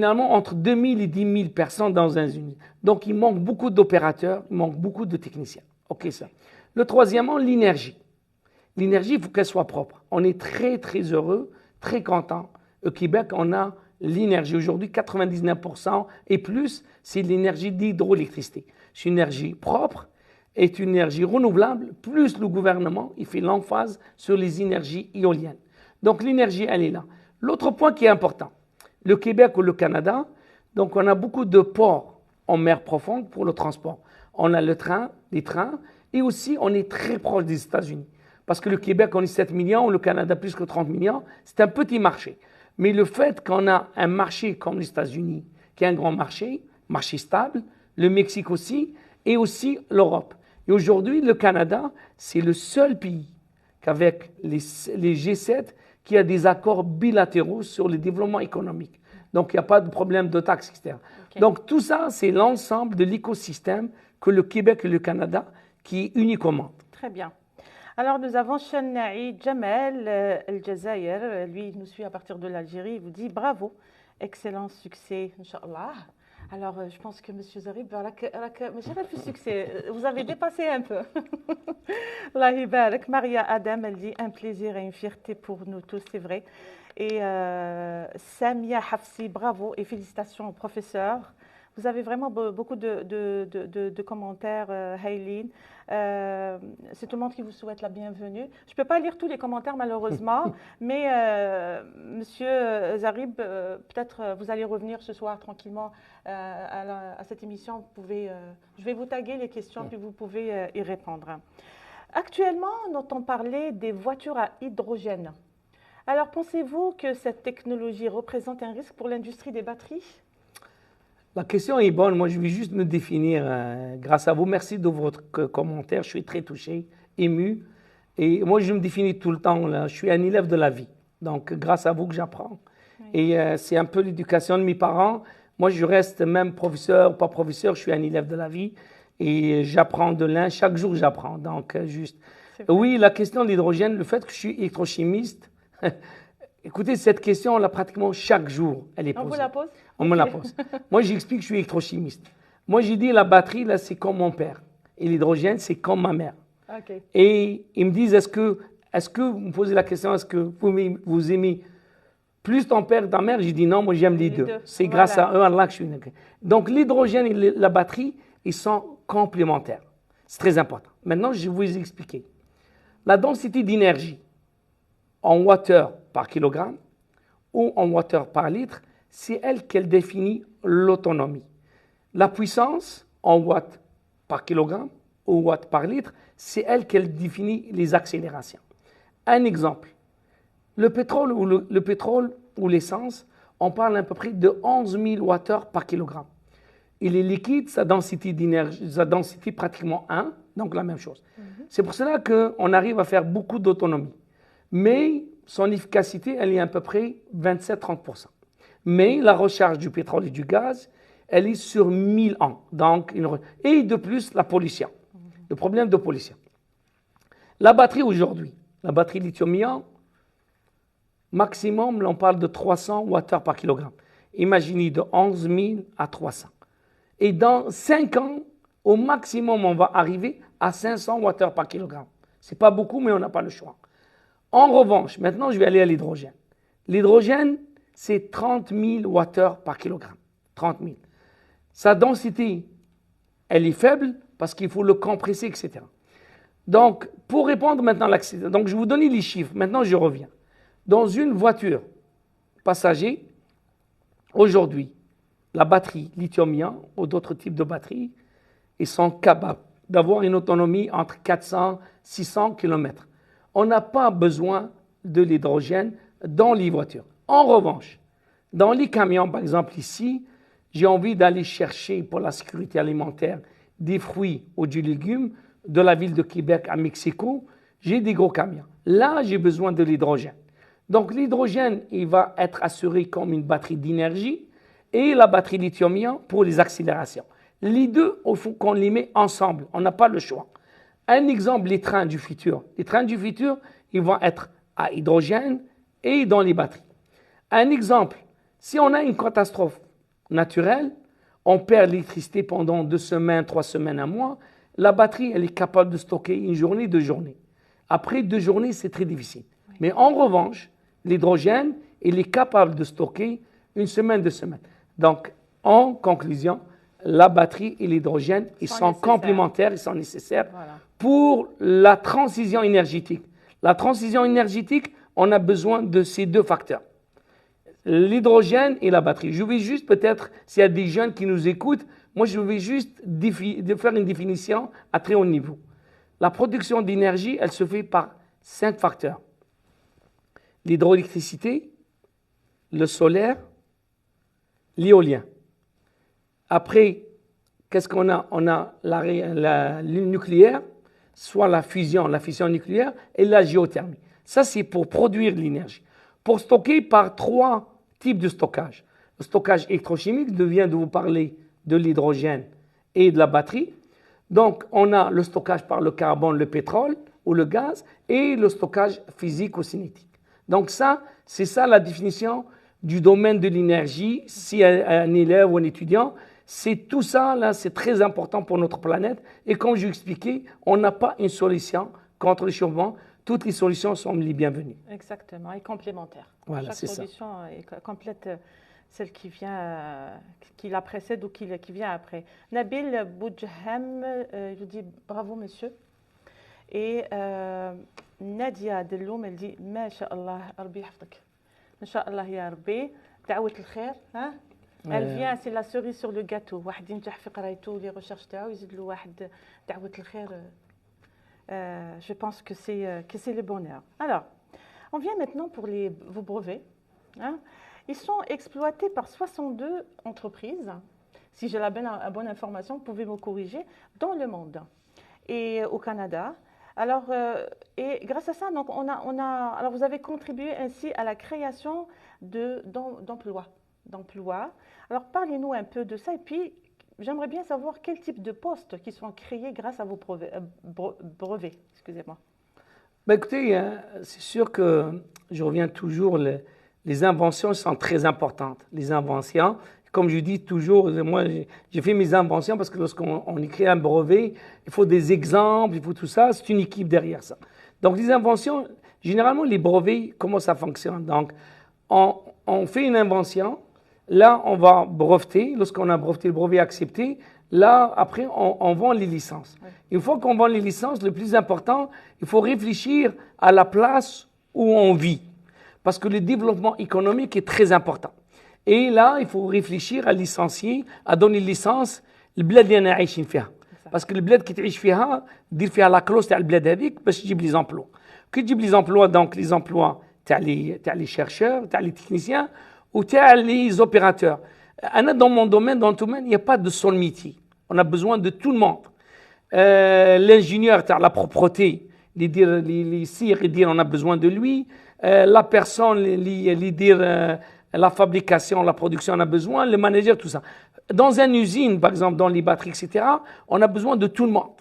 entre 2000 et 10 000 personnes dans un usine. Donc, il manque beaucoup d'opérateurs, il manque beaucoup de techniciens. OK, ça. Le troisièmement, l'énergie. L'énergie, il faut qu'elle soit propre. On est très, très heureux, très content. Au Québec, on a l'énergie. Aujourd'hui, 99% et plus, c'est l'énergie d'hydroélectricité. C'est une énergie propre, est une énergie renouvelable, plus le gouvernement, il fait l'emphase sur les énergies éoliennes. Donc, l'énergie, elle est là. L'autre point qui est important, le Québec ou le Canada, donc on a beaucoup de ports en mer profonde pour le transport. On a les trains, et aussi on est très proche des États-Unis. Parce que le Québec, on est 7 millions, le Canada plus que 30 millions, c'est un petit marché. Mais le fait qu'on a un marché comme les États-Unis, qui est un grand marché stable, le Mexique aussi, et aussi l'Europe. Et aujourd'hui, le Canada, c'est le seul pays qu'avec les G7 qui a des accords bilatéraux sur le développement économique. Donc, il n'y a pas de problème de taxes, etc. Okay. Donc, tout ça, c'est l'ensemble de l'écosystème que le Québec et le Canada qui est unique au monde. Très bien. Alors, nous avons Chennaï Jamel El-Jazaïr. Lui, il nous suit à partir de l'Algérie. Il vous dit bravo, excellent succès, Inch'Allah. Alors, je pense que M. Zarib, monsieur succès, vous avez dépassé un peu. Allah Ibarak. Maria Adam, elle dit un plaisir et une fierté pour nous tous, c'est vrai. Et Samia Hafsi, bravo et félicitations au professeur. Vous avez vraiment beaucoup de commentaires, Haylin. C'est tout le monde qui vous souhaite la bienvenue. Je ne peux pas lire tous les commentaires malheureusement, mais Monsieur Zarib, peut-être vous allez revenir ce soir tranquillement à cette émission. Je vais vous taguer les questions, puis vous pouvez y répondre. Actuellement, on entend parler des voitures à hydrogène. Alors, pensez-vous que cette technologie représente un risque pour l'industrie des batteries? La question est bonne. Moi, je vais juste me définir grâce à vous. Merci de votre commentaire. Je suis très touché, ému. Et moi, je me définis tout le temps, là, je suis un élève de la vie. Donc, grâce à vous que j'apprends. Oui. Et c'est un peu l'éducation de mes parents. Moi, je reste même professeur ou pas professeur, je suis un élève de la vie. Et j'apprends de l'un, chaque jour j'apprends. Donc, juste. C'est vrai. Oui, la question de l'hydrogène, le fait que je suis électrochimiste, écoutez, cette question, on l'a pratiquement chaque jour, elle est On vous posée. la pose? On me Ok. la pose. Moi, j'explique que je suis électrochimiste. Moi, j'ai dit la batterie, là, c'est comme mon père. Et l'hydrogène, c'est comme ma mère. Ok. Et ils me disent, vous me posez la question, est-ce que vous aimez plus ton père que ta mère? J'ai dit non, moi j'aime les deux. C'est grâce à eux, Allah, que je suis. Donc l'hydrogène et la batterie, ils sont complémentaires. C'est très important. Maintenant, je vais vous expliquer. La densité d'énergie en watts par kilogramme ou en watts par litre, c'est elle qu'elle définit l'autonomie. La puissance en watts par kilogramme ou watts par litre, c'est elle qu'elle définit les accélérations. Un exemple, le pétrole ou l'essence, on parle à peu près de 11 000 Wh par kilogramme. Il est liquide, sa densité d'énergie, sa densité pratiquement 1, donc la même chose. C'est pour cela qu'on arrive à faire beaucoup d'autonomie. Mais son efficacité, elle est à peu près 27-30%. Mais la recharge du pétrole et du gaz, elle est sur 1000 ans. Donc, et de plus, la pollution. Le problème de pollution. La batterie aujourd'hui, la batterie lithium-ion, maximum, on parle de 300 Wh par kilogramme. Imaginez de 11 000 à 300. Et dans 5 ans, au maximum, on va arriver à 500 Wh par kilogramme. Ce n'est pas beaucoup, mais on n'a pas le choix. En revanche, maintenant, je vais aller à l'hydrogène. L'hydrogène, c'est 30 000 Wh par kilogramme. 30 000. Sa densité, elle est faible parce qu'il faut le compresser, etc. Donc, pour répondre maintenant à l'accident, donc je vais vous donner les chiffres. Maintenant, je reviens. Dans une voiture passager, aujourd'hui, la batterie lithium-ion ou d'autres types de batteries, ils sont capables d'avoir une autonomie entre 400 et 600 km. On n'a pas besoin de l'hydrogène dans les voitures. En revanche, dans les camions, par exemple ici, j'ai envie d'aller chercher pour la sécurité alimentaire des fruits ou du légume de la ville de Québec à Mexico. J'ai des gros camions. Là, j'ai besoin de l'hydrogène. Donc l'hydrogène, il va être assuré comme une batterie d'énergie et la batterie lithium-ion pour les accélérations. Les deux, il faut qu'on les met ensemble. On n'a pas le choix. Un exemple, les trains du futur. Les trains du futur, ils vont être à hydrogène et dans les batteries. Un exemple, si on a une catastrophe naturelle, on perd l'électricité pendant 2 semaines, 3 semaines, un mois, la batterie, elle est capable de stocker une journée, 2 journées. Après 2 journées, c'est très difficile. Mais en revanche, l'hydrogène, il est capable de stocker 1 semaine, 2 semaines. Donc, en conclusion, la batterie et l'hydrogène, ils sont complémentaires, ils sont nécessaires pour la transition énergétique. La transition énergétique, on a besoin de ces 2 facteurs. L'hydrogène et la batterie. Je vais juste peut-être, s'il y a des jeunes qui nous écoutent, moi je vais juste faire une définition à très haut niveau. La production d'énergie, elle se fait par 5 facteurs. L'hydroélectricité, le solaire, l'éolien. Après, qu'est-ce qu'on a? On a le nucléaire, soit la fusion nucléaire et la géothermie. Ça, c'est pour produire l'énergie. Pour stocker par 3 types de stockage. Le stockage électrochimique, je viens de vous parler de l'hydrogène et de la batterie. Donc, on a le stockage par le carbone, le pétrole ou le gaz et le stockage physique ou cinétique. Donc ça, c'est ça la définition du domaine de l'énergie. Si un élève ou un étudiant, c'est tout ça, là, c'est très important pour notre planète. Et comme je l'ai expliqué, on n'a pas une solution contre le changement. Toutes les solutions sont les bienvenues. Exactement, et complémentaires. Voilà, chaque solution est complète, celle qui vient, qui la précède ou qui vient après. Nabil Boudjaham, je dis bravo monsieur. Et Nadia Delloum, elle dit Masha'Allah, Rabbi yahfadk. Masha'Allah ya Rabbi, da'wat al-khair, hein? Elle vient, c'est la cerise sur le gâteau. واحد ينجح في قرايته les recherches تاعو يزيد له واحد دعوة الخير. Je pense que c'est le bonheur. Alors, on vient maintenant pour vos brevets. Hein. Ils sont exploités par 62 entreprises. Si j'ai la bonne information, vous pouvez me corriger, dans le monde. Et au Canada, Alors, et grâce à ça, donc, alors vous avez contribué ainsi à la création d'emplois. Alors, parlez-nous un peu de ça. Et puis, j'aimerais bien savoir quel type de postes qui sont créés grâce à vos brevets. Excusez-moi. Ben écoutez, c'est sûr que je reviens toujours, les inventions sont très importantes. Les inventions, comme je dis toujours, moi j'ai fait mes inventions parce que lorsqu'on écrit un brevet, il faut des exemples, il faut tout ça, c'est une équipe derrière ça. Donc les inventions, généralement les brevets, comment ça fonctionne? Donc on fait une invention, là on va breveter, lorsqu'on a breveté, le brevet accepté, là après on vend les licences. Oui. Une fois qu'on vend les licences, le plus important, il faut réfléchir à la place où on vit. Parce que le développement économique est très important. Et là, il faut réfléchir à licencier, à donner licence البلاد اللي انا عايشين فيها. Parce que البلاد qui تعيش فيها دير فيها لا كلوز تاع البلاد هذيك باش تجيب لي زامبلوا. كي تجيب لي زامبلوا دونك لي زامبلوا تاع لي شيرشور, تاع لي تكنيسيان ou تاع لي opérateurs. انا dans mon domaine, dans le domaine, il n'y a pas de seul métier. On a besoin de tout le monde. L'ingénieur تاع la propreté, les cires, on a besoin de lui. La personne, la fabrication, la production, on a besoin, le manager, tout ça. Dans une usine, par exemple, dans les batteries, etc., on a besoin de tout le monde.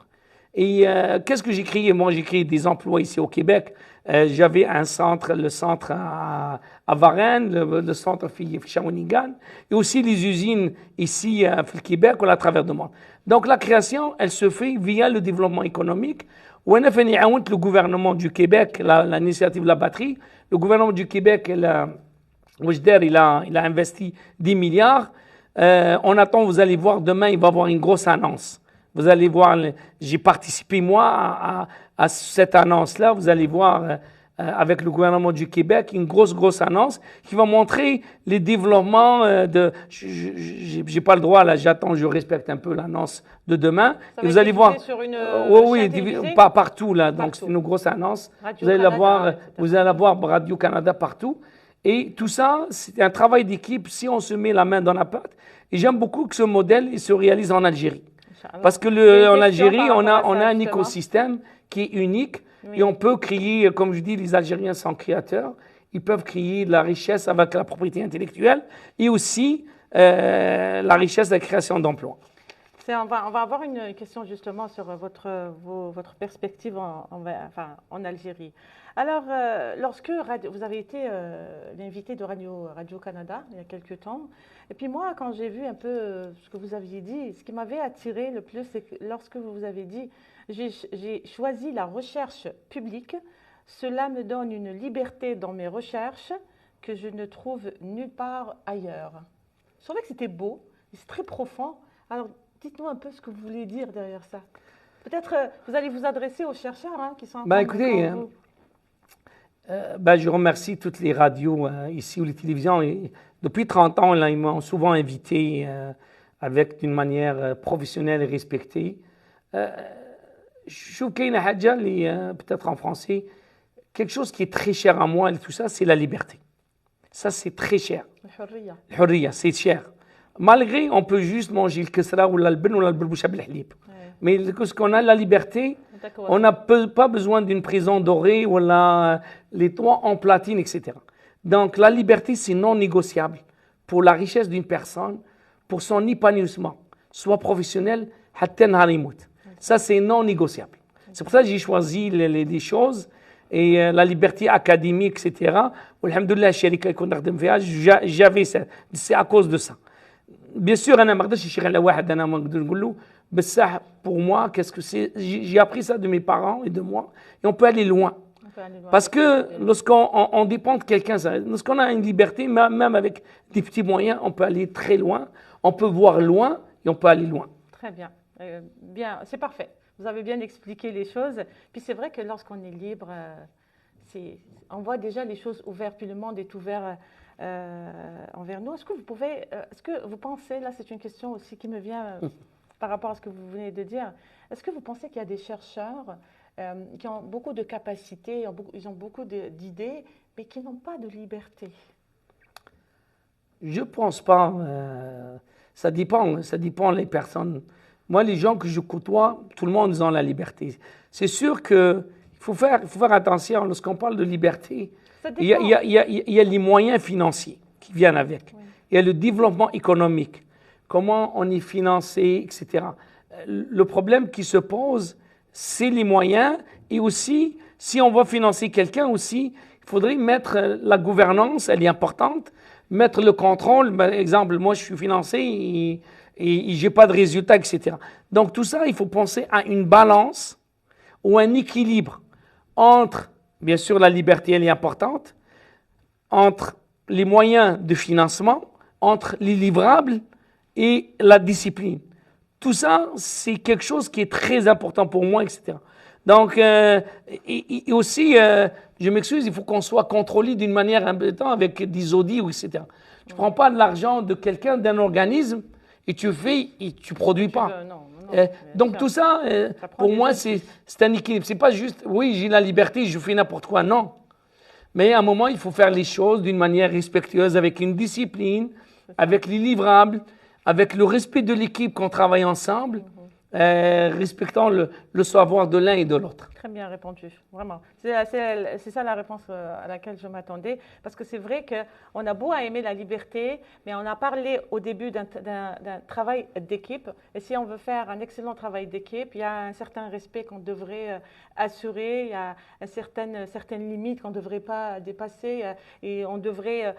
Et qu'est-ce que j'ai créé? Moi, j'ai créé des emplois ici au Québec. J'avais un centre, le centre à Varennes, le centre à Shawinigan, et aussi les usines ici au Québec ou à travers le monde. Donc la création, elle se fait via le développement économique. وانا فاني عاونت le gouvernement du Québec, l'initiative de la batterie. Le gouvernement du Québec, il a investi 10 milliards. On attend, vous allez voir, demain, il va y avoir une grosse annonce. Vous allez voir, j'ai participé moi à cette annonce-là. Vous allez voir avec le gouvernement du Québec une grosse annonce qui va montrer les développements de. J'ai pas le droit là, j'attends, je respecte un peu l'annonce de demain. Et vous allez voir. Sur une pas partout là. Donc c'est une grosse annonce. Vous allez la voir Radio Canada partout. Et tout ça, c'est un travail d'équipe si on se met la main dans la pâte. Et j'aime beaucoup que ce modèle il se réalise en Algérie. Parce que en Algérie, on a un écosystème qui est unique. Oui. Et on peut créer, comme je dis, les Algériens sont créateurs. Ils peuvent créer de la richesse avec la propriété intellectuelle et aussi la richesse de la création d'emplois. On va avoir une question justement sur votre perspective en Algérie. Alors, lorsque vous avez été l'invité de Radio-Canada il y a quelques temps, et puis moi, quand j'ai vu un peu ce que vous aviez dit, ce qui m'avait attiré le plus, c'est que lorsque vous avez dit « j'ai choisi la recherche publique, cela me donne une liberté dans mes recherches que je ne trouve nulle part ailleurs ». Je trouvais que c'était beau, c'est très profond. Alors, dites-nous un peu ce que vous voulez dire derrière ça. Peut-être vous allez vous adresser aux chercheurs qui sont en train écoutez, je remercie toutes les radios ici ou les télévisions. Et depuis 30 ans, là, ils m'ont souvent invité avec d'une manière professionnelle et respectée. Je trouve qu'il y a une hadja, peut-être en français, quelque chose qui est très cher à moi et tout ça, c'est la liberté. Ça, c'est très cher. Le hurriya, c'est cher. Malgré, on peut juste manger le kesra ou l'alben ou l'alberboucha بالحليب. Mais lorsqu'on a la liberté, on n'a pas besoin d'une prison dorée ou les toits en platine, etc. Donc la liberté, c'est non négociable pour la richesse d'une personne, pour son épanouissement, soit professionnel, hatta nahar ymout. Ça, c'est non négociable. C'est pour ça que j'ai choisi les choses et la liberté académique, etc. Alhamdoulilah, j'avais ça. C'est à cause de ça. Bien sûr, pour moi, qu'est-ce que c'est? J'ai appris ça de mes parents et de moi, et on peut aller loin. Parce que lorsqu'on dépend de quelqu'un, lorsqu'on a une liberté, même avec des petits moyens, on peut aller très loin, on peut voir loin et on peut aller loin. Très bien. Bien, c'est parfait. Vous avez bien expliqué les choses. Puis c'est vrai que lorsqu'on est libre, on voit déjà les choses ouvertes, puis le monde est ouvert envers nous. Est-ce que vous pensez, là c'est une question aussi qui me vient par rapport à ce que vous venez de dire, est-ce que vous pensez qu'il y a des chercheurs qui ont beaucoup de capacités, ils ont beaucoup d'idées, mais qui n'ont pas de liberté? Je ne pense pas. Ça dépend des personnes. Moi, les gens que je côtoie, tout le monde ils ont la liberté. C'est sûr qu'il faut faire attention lorsqu'on parle de liberté. Il y a les moyens financiers qui viennent avec. Oui. Il y a le développement économique, comment on est financé, etc. Le problème qui se pose, c'est les moyens et aussi, si on va financer quelqu'un aussi, il faudrait mettre la gouvernance, elle est importante, mettre le contrôle. Par exemple, moi, je suis financé et je n'ai pas de résultats, etc. Donc, tout ça, il faut penser à une balance ou un équilibre entre, bien sûr, la liberté, elle est importante, entre les moyens de financement, entre les livrables et la discipline. Tout ça, c'est quelque chose qui est très important pour moi, etc. Donc, et aussi, je m'excuse, il faut qu'on soit contrôlé d'une manière importante avec des audits, etc. Tu ne prends pas de l'argent de quelqu'un, d'un organisme, et tu fais, et tu ne produis pas. Donc, tout ça, pour moi, c'est un équilibre. Ce n'est pas juste, oui, j'ai la liberté, je fais n'importe quoi. Non. Mais à un moment, il faut faire les choses d'une manière respectueuse, avec une discipline, avec les livrables, avec le respect de l'équipe qu'on travaille ensemble, respectant le savoir de l'un et de l'autre. Très bien répondu, vraiment. C'est ça la réponse à laquelle je m'attendais, parce que c'est vrai qu'on a beau à aimer la liberté, mais on a parlé au début d'un travail d'équipe, et si on veut faire un excellent travail d'équipe, il y a un certain respect qu'on devrait assurer, il y a certaines limites qu'on ne devrait pas dépasser, et on devrait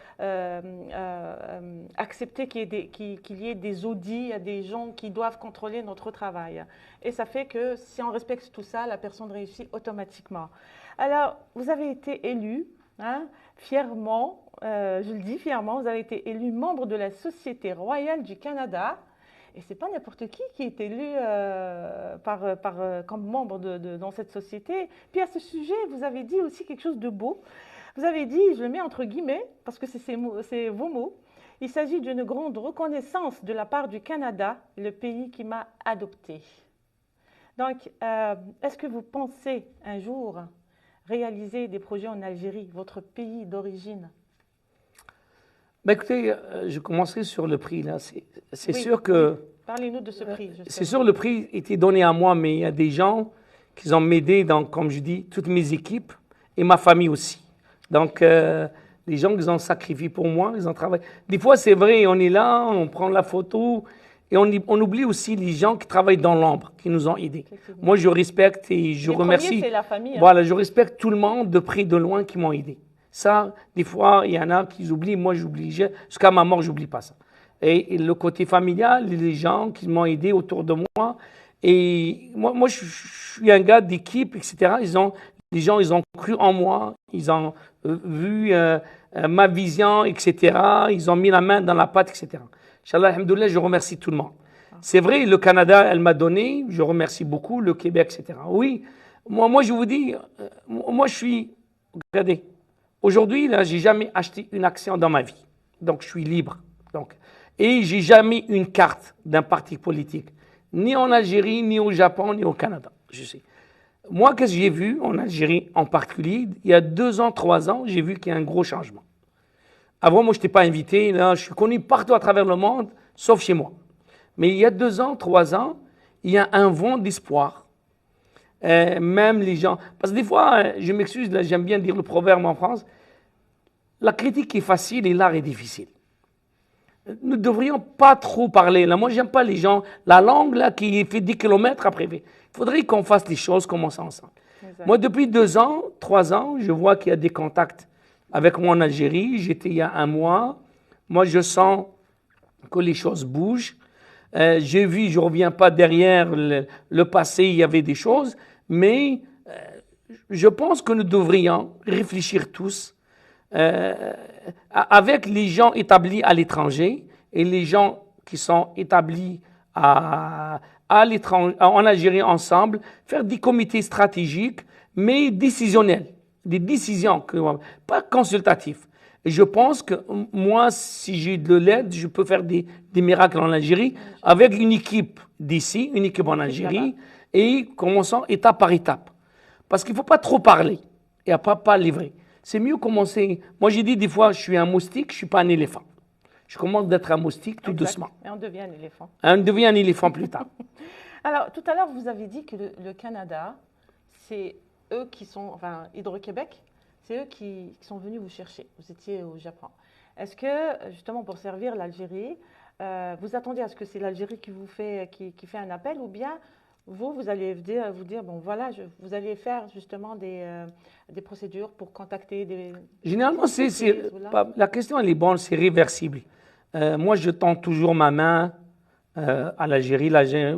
accepter qu'il y ait des audits, des gens qui doivent contrôler notre travail. Et ça fait que si on respecte tout ça, la personne réussit automatiquement. Alors, vous avez été élu, fièrement, je le dis fièrement, vous avez été élu membre de la Société royale du Canada. Et ce n'est pas n'importe qui est élu comme membre dans cette société. Puis à ce sujet, vous avez dit aussi quelque chose de beau. Vous avez dit, je le mets entre guillemets, parce que c'est vos mots, il s'agit d'une grande reconnaissance de la part du Canada, le pays qui m'a adopté. Donc, est-ce que vous pensez un jour réaliser des projets en Algérie, votre pays d'origine? Ben écoutez, je commencerai sur le prix. C'est sûr que... Oui. Parlez-nous de ce prix. C'est sûr le prix était donné à moi, mais il y a des gens qui ont m'aidé dans, comme je dis, toutes mes équipes et ma famille aussi. Donc, les gens qui ont sacrifié pour moi, ils ont travaillé. Des fois, c'est vrai, on est là, on prend la photo... Et on oublie aussi les gens qui travaillent dans l'ombre, qui nous ont aidés. Moi, je respecte et je remercie. C'est la famille. Voilà, je respecte tout le monde de près, de loin, qui m'ont aidé. Ça, des fois, il y en a qui oublient. Moi, j'oublie. Jusqu'à ma mort, j'oublie pas ça. Et le côté familial, les gens qui m'ont aidé autour de moi. Et moi, je suis un gars d'équipe, etc. Les gens, ils ont cru en moi. Ils ont vu ma vision, etc. Ils ont mis la main dans la pâte, etc. Inch'Allah, alhamdoulilah, je remercie tout le monde. C'est vrai, le Canada, elle m'a donné, je remercie beaucoup, le Québec, etc. Oui, moi je vous dis, moi je suis, regardez, aujourd'hui, là, j'ai jamais acheté une action dans ma vie. Donc, je suis libre. Donc, et j'ai jamais eu une carte d'un parti politique, ni en Algérie, ni au Japon, ni au Canada. Je sais. Moi, qu'est-ce que j'ai vu en Algérie en particulier, il y a 2 ans, 3 ans, j'ai vu qu'il y a un gros changement. Avant, moi, je n'étais pas invité. Là, je suis connu partout à travers le monde, sauf chez moi. Mais il y a 2 ans, 3 ans, il y a un vent d'espoir. Même les gens... Parce que des fois, je m'excuse, là, j'aime bien dire le proverbe en France, la critique est facile et l'art est difficile. Nous ne devrions pas trop parler. Là, moi, je n'aime pas les gens. La langue là, qui fait 10 kilomètres après. Il faudrait qu'on fasse les choses comme ça ensemble. Exactement. Moi, depuis 2 ans, 3 ans, je vois qu'il y a des contacts avec moi en Algérie. J'étais il y a 1 mois. Moi, je sens que les choses bougent. J'ai vu, je ne reviens pas derrière le passé, il y avait des choses. Mais je pense que nous devrions réfléchir tous avec les gens établis à l'étranger et les gens qui sont établis à l'étranger, en Algérie ensemble, faire des comités stratégiques, mais décisionnels. Des décisions, pas consultatifs. Et je pense que moi, si j'ai de l'aide, je peux faire des miracles en Algérie avec une équipe d'ici, une équipe en Algérie, et commençons étape par étape. Parce qu'il ne faut pas trop parler et pas livrer. C'est mieux commencer. Moi, j'ai dit des fois, je suis un moustique, je ne suis pas un éléphant. Je commence d'être un moustique tout doucement. Et on devient un éléphant. On devient un éléphant plus tard. Alors, tout à l'heure, vous avez dit que le Canada, c'est eux qui sont, enfin, Hydro-Québec, c'est eux qui sont venus vous chercher. Vous étiez au Japon. Est-ce que, justement, pour servir l'Algérie, vous attendez à ce que c'est l'Algérie qui vous fait, qui fait un appel, ou bien vous allez vous dire, bon, voilà, vous allez faire justement des procédures pour contacter des... Généralement, la question, elle est bonne, c'est réversible. Moi, je tends toujours ma main à l'Algérie.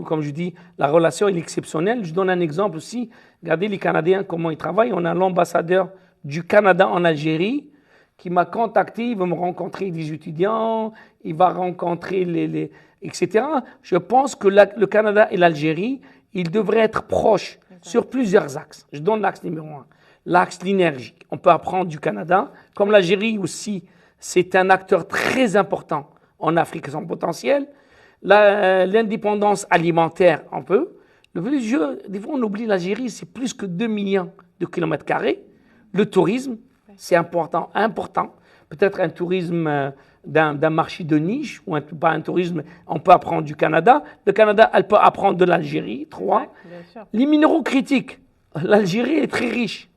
Comme je dis, la relation est exceptionnelle. Je donne un exemple aussi. Regardez les Canadiens, comment ils travaillent. On a l'ambassadeur du Canada en Algérie qui m'a contacté. Il veut me rencontrer des étudiants, il va rencontrer etc. Je pense que le Canada et l'Algérie, ils devraient être proches sur plusieurs axes. Je donne l'axe numéro 1. L'axe l'énergie. On peut apprendre du Canada. Comme l'Algérie aussi, c'est un acteur très important en Afrique, son potentiel. L'indépendance alimentaire, on peut. Des fois, on oublie l'Algérie, c'est plus que 2 millions de kilomètres carrés. Le tourisme, c'est important. Peut-être un tourisme d'un marché de niche, ou pas un tourisme, on peut apprendre du Canada. Le Canada, elle peut apprendre de l'Algérie. 3. Les minéraux critiques. L'Algérie est très riche.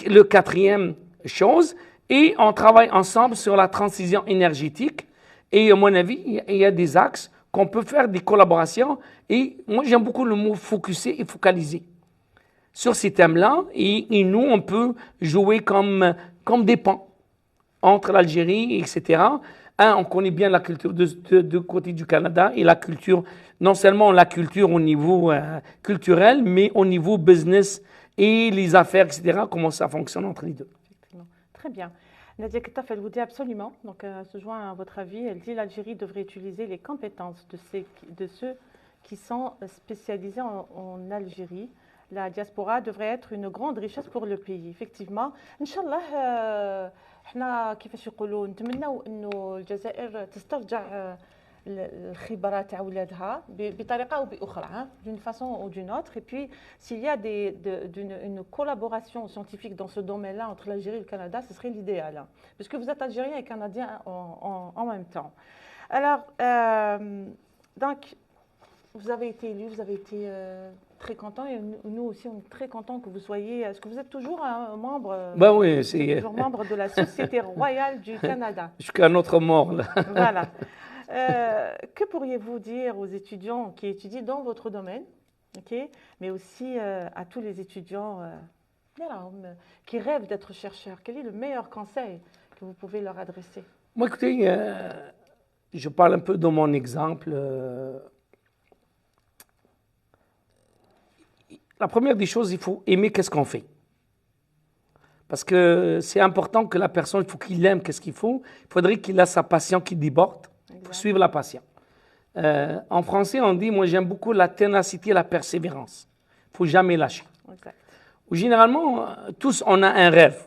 Le 4e chose, et on travaille ensemble sur la transition énergétique. Et à mon avis, il y a des axes qu'on peut faire des collaborations. Et moi, j'aime beaucoup le mot focuser et focaliser sur ces thèmes-là. Et nous, on peut jouer comme des ponts entre l'Algérie, etc. On connaît bien la culture de côté du Canada et la culture, non seulement la culture au niveau culturel, mais au niveau business et les affaires, etc., comment ça fonctionne entre les deux. Effectivement. Très bien. Nadia Kettaf, elle vous dit absolument, donc elle se joint à votre avis, elle dit l'Algérie devrait utiliser les compétences de ceux qui sont spécialisés en Algérie. La diaspora devrait être une grande richesse pour le pays. Effectivement, Inch'Allah, احنا كيفاش يقولوا نتمنوا انه الجزائر تسترجع الخبرات تاع ولادها بطريقه او باخرى, d'une façon ou d'une autre. Et puis s'il y a une collaboration scientifique dans ce domaine-là entre l'Algérie et le Canada, ce serait l'idéal, puisque vous êtes algérien et canadien en même temps. Alors donc vous avez été élu, vous avez été très content, et nous aussi on est très contents que vous soyez. Est-ce que vous êtes toujours un membre, oui, toujours membre de la Société royale du Canada? Jusqu'à notre mort, là. Voilà. Que pourriez-vous dire aux étudiants qui étudient dans votre domaine, mais aussi à tous les étudiants qui rêvent d'être chercheurs? Quel est le meilleur conseil que vous pouvez leur adresser? Moi, écoutez, je parle un peu de mon exemple. La première des choses, il faut aimer qu'est-ce qu'on fait. Parce que c'est important que la personne, il faut qu'il aime qu'est-ce qu'il faut. Il faudrait qu'il ait sa passion qui déborde. Il faut suivre la passion. En français, on dit, moi j'aime beaucoup la ténacité et la persévérance. Il ne faut jamais lâcher. Exact. Généralement, tous, on a un rêve.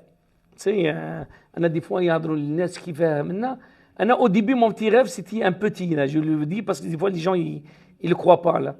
Tu sais, on a des fois, il y a des qui fait maintenant. Au début, mon petit rêve, c'était un petit, là, je le dis, parce que des fois, les gens, ils ne le croient pas, là.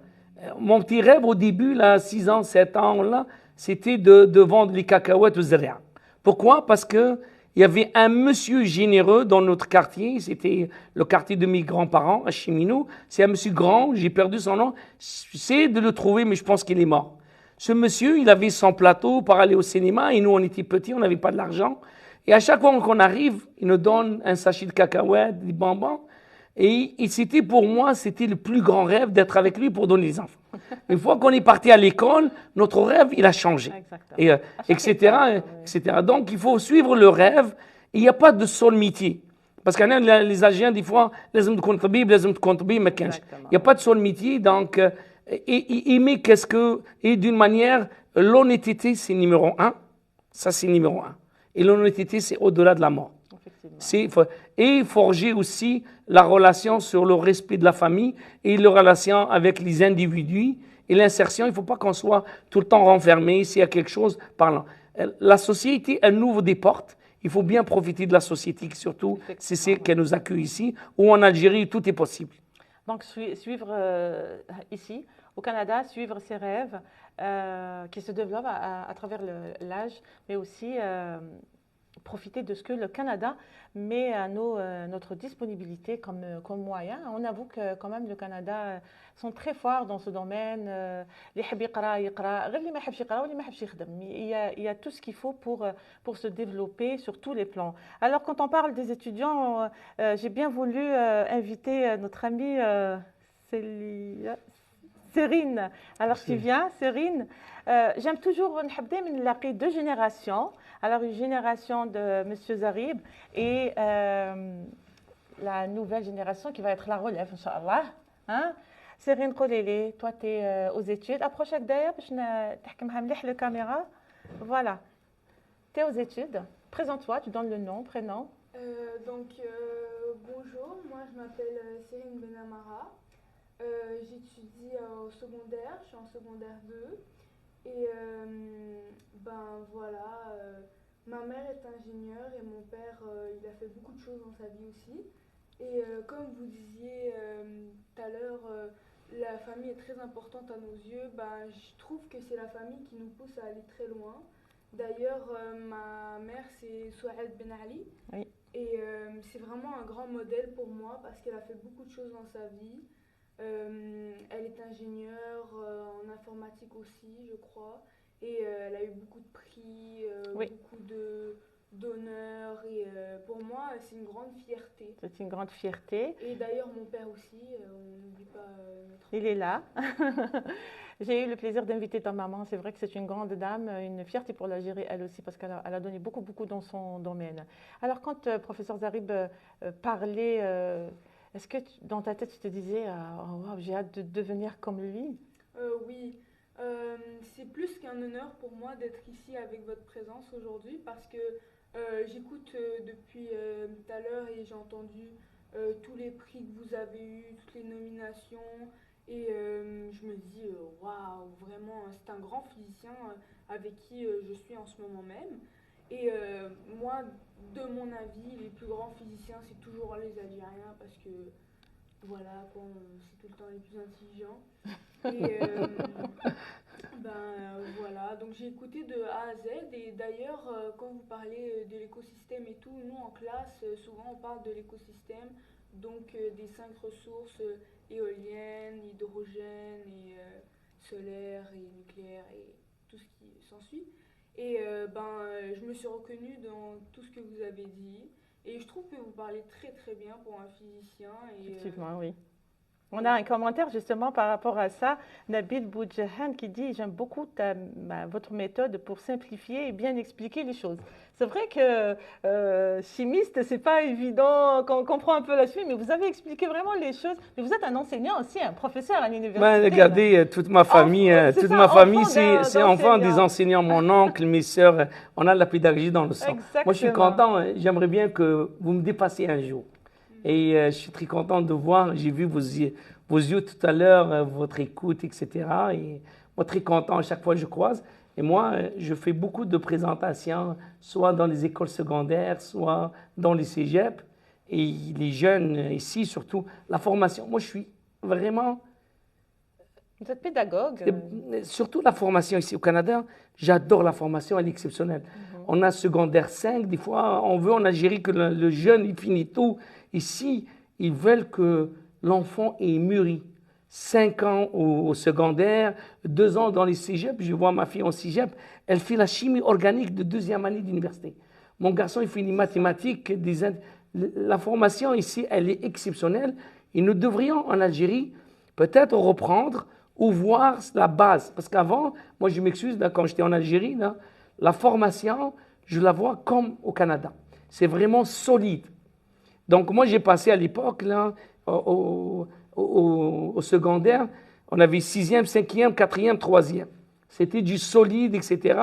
Mon petit rêve au début, là, 6 ans, 7 ans, là, c'était de vendre les cacahuètes aux Zéréens. Pourquoi? Parce qu'il y avait un monsieur généreux dans notre quartier, c'était le quartier de mes grands-parents, à Cheminou. C'est un monsieur grand, j'ai perdu son nom. J'essaie de le trouver, mais je pense qu'il est mort. Ce monsieur, il avait son plateau pour aller au cinéma, et nous, on était petits, on n'avait pas de l'argent. Et à chaque fois qu'on arrive, il nous donne un sachet de cacahuètes, des bonbons. Et c'était pour moi, c'était le plus grand rêve d'être avec lui pour donner les enfants. Une fois qu'on est parti à l'école, notre rêve, il a changé. Et, etc., etc. Donc, il faut suivre le rêve. Il n'y a pas de seul métier. Parce que les Algériens, des fois, il n'y a pas de seul métier. Donc, aimer qu'est-ce que... Et d'une manière, l'honnêteté, c'est numéro 1. Ça, c'est numéro 1. Et l'honnêteté, c'est au-delà de la mort. Et forger aussi la relation sur le respect de la famille et la relation avec les individus et l'insertion. Il ne faut pas qu'on soit tout le temps renfermé. S'il y a quelque chose, parlant. La société, elle ouvre des portes. Il faut bien profiter de la société, surtout c'est ce qu'elle nous accueille ici, ou en Algérie, tout est possible. Donc suivre ici, au Canada, suivre ses rêves qui se développent à travers l'âge, mais aussi profiter de ce que le Canada met à notre disponibilité comme moyen. On avoue que quand même le Canada sont très forts dans ce domaine. اللي يحب يقرا يقرا غير اللي ما يحبش يقرا واللي ما يحبش يخدم. Il y a tout ce qu'il faut pour se développer sur tous les plans. Alors quand on parle des étudiants, j'ai bien voulu inviter notre amie Cérine. Alors tu viens, Cérine. J'aime toujours نلاقي deux générations. Alors une génération de Monsieur Zarib et la nouvelle génération qui va être la relève, Inch'Allah. Hein? Cérine Kolele, toi tu es aux études. Approche d'ailleurs, je t'ai مليح la caméra. Voilà. Tu es aux études. Présente-toi, tu donnes le nom, prénom. Bonjour, moi je m'appelle Cérine Benamara. J'étudie au secondaire, je suis en secondaire 2. Et voilà, ma mère est ingénieure et mon père, il a fait beaucoup de choses dans sa vie aussi. Et comme vous disiez tout à l'heure, la famille est très importante à nos yeux. Je trouve que c'est la famille qui nous pousse à aller très loin. D'ailleurs, ma mère, c'est Souad Ben Ali. Oui. Et c'est vraiment un grand modèle pour moi parce qu'elle a fait beaucoup de choses dans sa vie. Elle est ingénieure en informatique aussi, je crois. Et elle a eu beaucoup de prix, Oui. beaucoup d'honneurs. Et pour moi, c'est une grande fierté. C'est une grande fierté. Et d'ailleurs, mon père aussi, on n'oublie pas notre... Il est là. J'ai eu le plaisir d'inviter ta maman. C'est vrai que c'est une grande dame, une fierté pour l'Algérie, elle aussi, parce qu'elle a donné beaucoup, beaucoup dans son domaine. Alors, quand professeur Zarib parlait, est-ce que dans ta tête, tu te disais oh, wow, j'ai hâte de devenir comme lui? Oui, c'est plus qu'un honneur pour moi d'être ici avec votre présence aujourd'hui parce que j'écoute depuis tout à l'heure et j'ai entendu tous les prix que vous avez eus, toutes les nominations. Et je me dis, waouh, vraiment, c'est un grand physicien avec qui je suis en ce moment même. Et moi, de mon avis, les plus grands physiciens, c'est toujours les Algériens parce que, voilà, c'est tout le temps les plus intelligents. Et voilà, donc j'ai écouté de A à Z. Et d'ailleurs, quand vous parlez de l'écosystème et tout, nous en classe, souvent on parle de l'écosystème, donc des 5 ressources éoliennes, hydrogène et solaire et nucléaire et tout ce qui s'ensuit. Et je me suis reconnue dans tout ce que vous avez dit et je trouve que vous parlez très très bien pour un physicien. Et, effectivement, oui. On a un commentaire justement par rapport à ça, Nabil Boudjahan qui dit « J'aime beaucoup votre méthode pour simplifier et bien expliquer les choses ». C'est vrai que chimiste, c'est pas évident quand on comprend un peu la chimie, mais vous avez expliqué vraiment les choses. Mais vous êtes un enseignant aussi, un professeur à l'université. Regardez, toute ma famille, c'est enfant des enseignants. Mon oncle, mes sœurs, on a la pédagogie dans le sang. Exactement. Moi, je suis content. J'aimerais bien que vous me dépassiez un jour. Et je suis très content de voir, j'ai vu vos yeux tout à l'heure, votre écoute, etc. Et moi, très content à chaque fois que je croise. Et moi, je fais beaucoup de présentations, soit dans les écoles secondaires, soit dans les cégeps. Et les jeunes ici, surtout, la formation. Moi, je suis vraiment... Vous êtes pédagogue. Surtout la formation ici au Canada, j'adore la formation, elle est exceptionnelle. On a secondaire 5, des fois, on veut en Algérie que le jeune, il finit tout. Ici, ils veulent que l'enfant ait mûri. 5 ans au secondaire, 2 ans dans les cégeps. Je vois ma fille en cégep, elle fait la chimie organique de 2e année d'université. Mon garçon, il finit mathématiques. La formation ici, elle est exceptionnelle. Et nous devrions, en Algérie, peut-être reprendre ou voir la base. Parce qu'avant, moi je m'excuse, quand j'étais en Algérie, là, la formation, je la vois comme au Canada. C'est vraiment solide. Donc moi j'ai passé à l'époque, là, au secondaire, on avait 6e, 5e, 4e, 3e. C'était du solide, etc.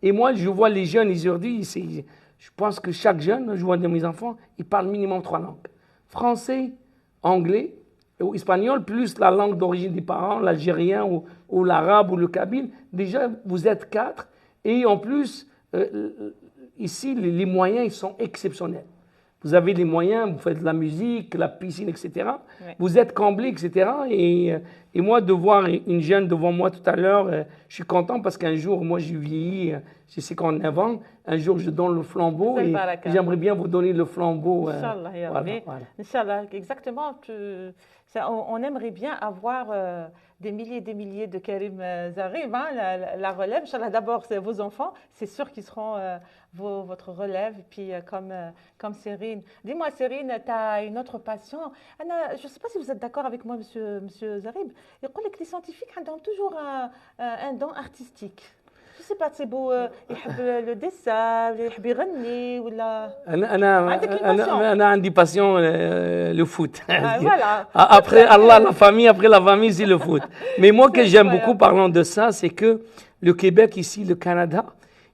Et moi je vois les jeunes aujourd'hui, je pense que chaque jeune, je vois de mes enfants, ils parlent minimum 3 langues. Français, anglais, ou espagnol, plus la langue d'origine des parents, l'algérien ou l'arabe ou le kabyle. Déjà, vous êtes 4. Et en plus, ici, les moyens ils sont exceptionnels. vous avez les moyens, vous faites de la musique, la piscine, etc. Ouais. Vous êtes comblés, etc. Et moi, de voir une jeune devant moi tout à l'heure, je suis content parce qu'un jour, moi, j'ai vieilli, j'ai 59 ans, un jour, je donne le flambeau et j'aimerais bien vous donner le flambeau. Inch'Allah, ya Rabbi. Inch'Allah, exactement. On aimerait bien avoir des milliers de Karim Zarib, hein, la relève. Inch'Allah, d'abord, c'est vos enfants. C'est sûr qu'ils seront votre relève. Et puis, comme Cérine. Dis-moi, Cérine, tu as une autre passion. Je ne sais pas si vous êtes d'accord avec moi, monsieur Zarib. Il dit que les scientifiques ont toujours un don artistique. Je ne sais pas, c'est beau, le dessin, il يغني ولا أنا عندي passion le foot. Voilà. Après Allah, la famille, c'est le foot. Mais moi, que j'aime beaucoup parlant de ça, c'est que le Québec, ici, le Canada,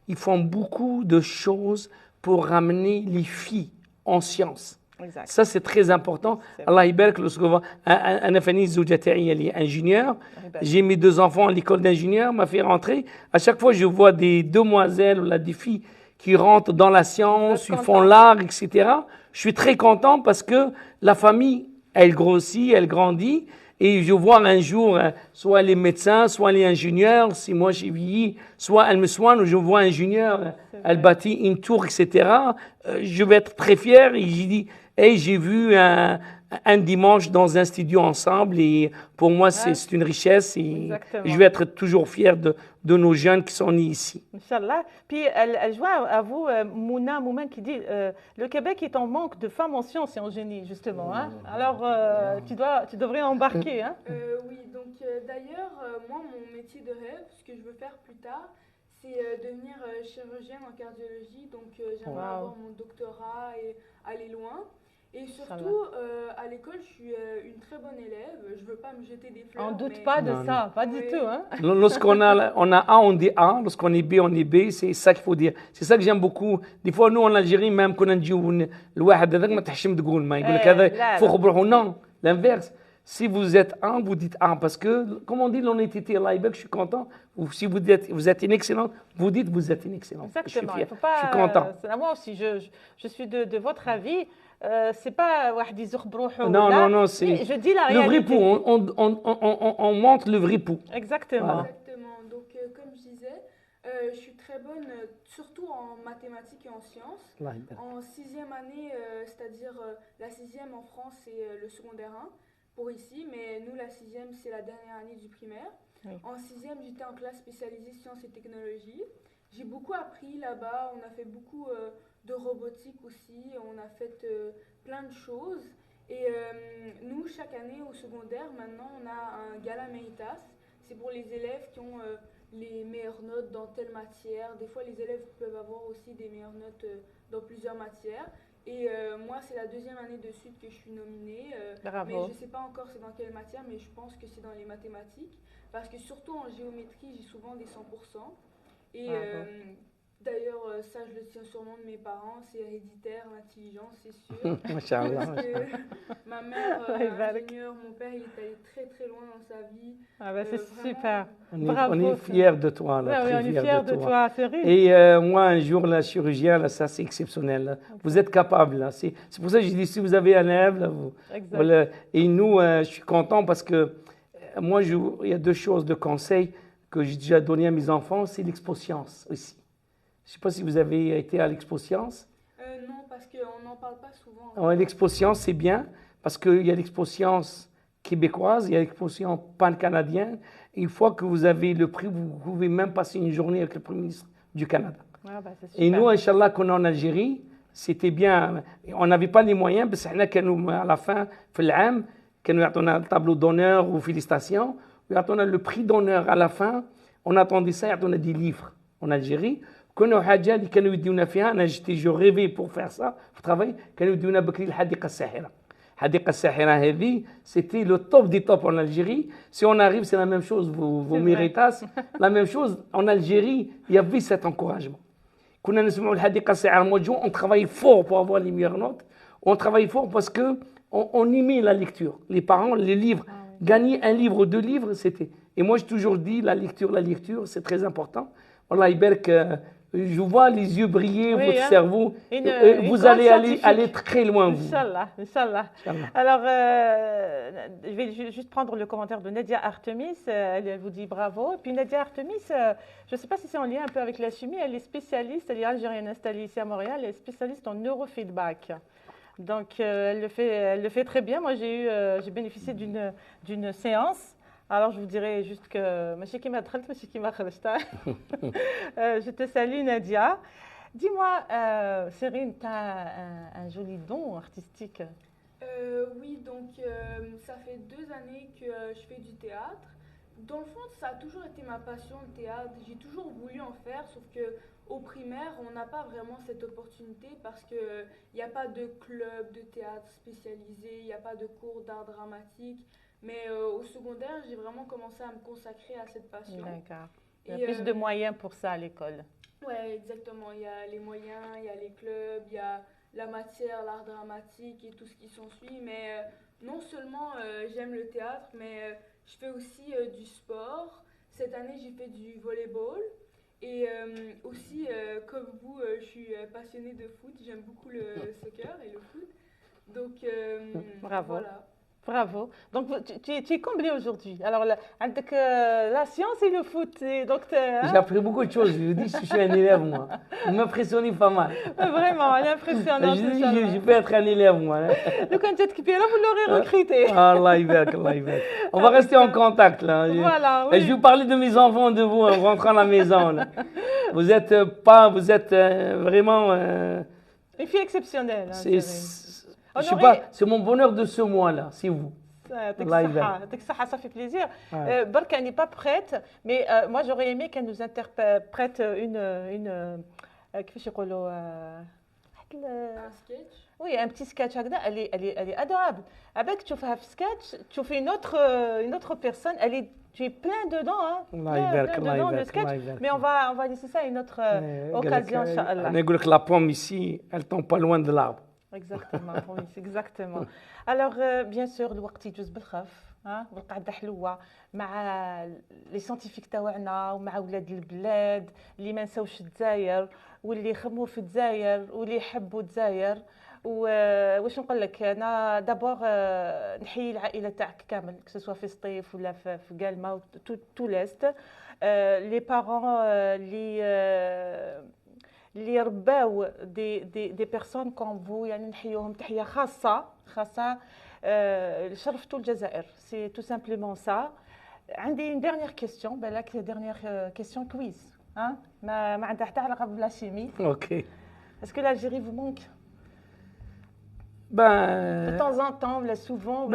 ils font beaucoup de choses pour ramener les filles en sciences. Exact. Ça, c'est très important. Allah يبارك له. أنا فني الزوجة تاعي اللي ingénieur. J'ai mes 2 enfants à l'école d'ingénieur, m'a fait rentrer. À chaque fois, je vois des demoiselles ou là, des filles qui rentrent dans la science, ils font l'art, etc. Je suis très content parce que la famille, elle grossit, elle grandit. Et je vois un jour, soit les médecins, soit les ingénieurs, si moi j'ai vieilli, soit elle me soigne, ou je vois un ingénieur, elle bâtit une tour, etc. Je vais être très fier. Et j'ai dit, hey, j'ai vu un dimanche dans un studio ensemble. Et pour moi, c'est une richesse. Et je vais être toujours fier de nos jeunes qui sont nés ici. Inch'Allah. Puis, elle joue à vous, Mouna Moumen, qui dit le Québec est en manque de femmes en sciences et en génie, justement. Hein? Alors, tu devrais embarquer. Hein? Oui, donc d'ailleurs, moi, mon métier de rêve, ce que je veux faire plus tard, c'est devenir chirurgienne en cardiologie. Donc, j'aimerais avoir mon doctorat et aller loin. Et surtout, à l'école, je suis une très bonne élève. Je ne veux pas me jeter des fleurs. On ne doute pas de ça, pas du tout. Hein? Lorsqu'on a A, on dit A. Lorsqu'on est B, on est B. C'est ça qu'il faut dire. C'est ça que j'aime beaucoup. Des fois, nous, en Algérie, même quand on dit الواحد هذاك ما تحشم تقول ما يقول لك هذا فوق بروحه. Non, l'inverse. Si vous êtes un, vous dites un. Parce que, comme on dit, l'honnêteté, Allah je suis content. Si vous êtes une excellente, vous dites vous êtes une excellente. Exactement. Je suis content. Moi aussi, je suis de votre avis. C'est pas non, c'est je dis la le réalité. vrai pouls. On montre le vrai pouls. Exactement. Voilà. Exactement. Donc, comme je disais, je suis très bonne, surtout en mathématiques et en sciences. En 6e année, c'est-à-dire la 6e en France, c'est le secondaire 1 pour ici, mais nous, la 6e, c'est la dernière année du primaire. Oui. En 6e, j'étais en classe spécialisée sciences et technologies. J'ai beaucoup appris là-bas, on a fait beaucoup de robotique aussi, on a fait plein de choses. Et nous, chaque année au secondaire, maintenant, on a un gala Méritas. C'est pour les élèves qui ont les meilleures notes dans telle matière. Des fois, les élèves peuvent avoir aussi des meilleures notes dans plusieurs matières. Et moi, c'est la 2e année de suite que je suis nominée. Mais je ne sais pas encore c'est dans quelle matière, mais je pense que c'est dans les mathématiques. Parce que surtout en géométrie, j'ai souvent des 100%. Et d'ailleurs, ça, je le tiens sûrement de mes parents. C'est héréditaire, l'intelligence, c'est sûr. Parce que ma mère, ingénieure, mon père, il est allé très très loin dans sa vie. Ah ben, c'est super. On est fiers de toi. Là, oui, on est fiers de toi, c'est vrai. Et moi, un jour, la chirurgien, là, ça, c'est exceptionnel. Là. Vous êtes capable. Là. C'est pour ça que j'ai dit, si vous avez un élève, là, voilà. Et nous, je suis content parce que moi, il y a 2 choses de conseils que j'ai déjà donné à mes enfants, c'est l'Expo Science aussi. Je ne sais pas si vous avez été à l'Expo Science. Non, parce qu'on n'en parle pas souvent. L'Expo Science, c'est bien, parce qu'il y a l'Expo Science québécoise, il y a l'Expo Science pan-canadienne. Une fois que vous avez le prix, vous pouvez même passer une journée avec le Premier ministre du Canada. Ah, bah, et nous, Inch'Allah, qu'on est en Algérie, c'était bien. On n'avait pas les moyens, parce que à la fin, on a un tableau d'honneur ou félicitations. On a le prix d'honneur à la fin. On attendait ça, on a des livres en Algérie. Je rêvais pour faire ça, pour travailler. C'était le top des tops en Algérie. Si on arrive, c'est la même chose, vos méritas. La même chose, en Algérie, il y avait cet encouragement. On travaillait fort pour avoir les meilleures notes. On travaillait fort parce qu'on aimait la lecture. Les parents, les livres. Gagner un livre ou 2 livres, c'était... Et moi, j'ai toujours dit, la lecture, c'est très important. Allah Je vois les yeux briller, Oui, votre hein. cerveau. Une Vous grande allez scientifique. aller très loin, vous. Inch'Allah, Inch'Allah. Inch'Allah. Alors, je vais juste prendre le commentaire de Nadia Artemis. Elle vous dit bravo. Et puis Nadia Artemis, je ne sais pas si c'est en lien un peu avec la chimie, elle est spécialiste, elle est algérienne installée ici à Montréal, elle est spécialiste en neurofeedback. Donc, elle le fait très bien. Moi, j'ai bénéficié d'une séance. Alors, je vous dirais juste que je te salue, Nadia. Dis-moi, Cyrine, tu as un joli don artistique. Oui, donc ça fait 2 années que je fais du théâtre. Dans le fond, ça a toujours été ma passion, le théâtre. J'ai toujours voulu en faire, sauf que au primaire, on n'a pas vraiment cette opportunité parce qu'il n'y a pas de club de théâtre spécialisé, il n'y a pas de cours d'art dramatique. Mais au secondaire, j'ai vraiment commencé à me consacrer à cette passion. D'accord. Il y a plus de moyens pour ça à l'école. Ouais, exactement. Il y a les moyens, il y a les clubs, il y a la matière, l'art dramatique et tout ce qui s'ensuit. Mais non seulement j'aime le théâtre, mais je fais aussi du sport. Cette année, j'ai fait du volleyball. Et aussi, comme vous, je suis passionnée de foot. J'aime beaucoup le soccer et le foot. Donc, Bravo. voilà. Bravo. Donc, tu es comblé aujourd'hui. Alors, avec la science et le foot. Donc, J'ai appris beaucoup de choses. Je vous dis, je suis un élève, moi. Vous m'impressionnez pas mal. Vraiment, elle est impressionnante. Je peux être un élève, moi. Le candidat qui est là, vous l'aurez recruté. Allah ybarak, Allah ybarak. On va rester en contact, là. Voilà, oui. Je vais vous parler de mes enfants, de vous, en rentrant à la maison, là. Vous êtes vraiment... Une fille exceptionnelle. Je sais pas, c'est mon bonheur de ce mois-là, c'est vous. Ça fait plaisir. Barka n'est pas prête, mais moi j'aurais aimé qu'elle nous interprète une Un sketch. oui, un petit sketch. Elle est adorable. Avec tu fais un sketch, tu fais une autre personne. Tu es plein dedans, hein. Plein dedans le sketch. Mais on va laisser ça à une autre occasion, Inch'Allah. La pomme ici, elle tombe pas loin de l'arbre. Exactement, oui, exactement. Alors, bien sûr, الوقت يجوز بالخف والقعده حلوه مع لي سانتيفيك تاعنا ومع ولاد البلاد اللي ما نساوش الجزائر واللي يخدموا في الجزائر واللي يحبوا الجزائر واش نقول لك انا دابور نحيي العائله تاعك كامل سواء في سطيف ولا في قالمه تو ليست لي بارون اللي رباو دي بيرسون كون فو يعني نحيوهم تحيه خاصه شرفتوا الجزائر سي تو سامبلومون سا. عندي une dernière question بالك dernière question quiz ما عندها حتى علاقه بلا شيمي. OK. Est-ce que l'Algérie vous manque? De temps en temps, là souvent.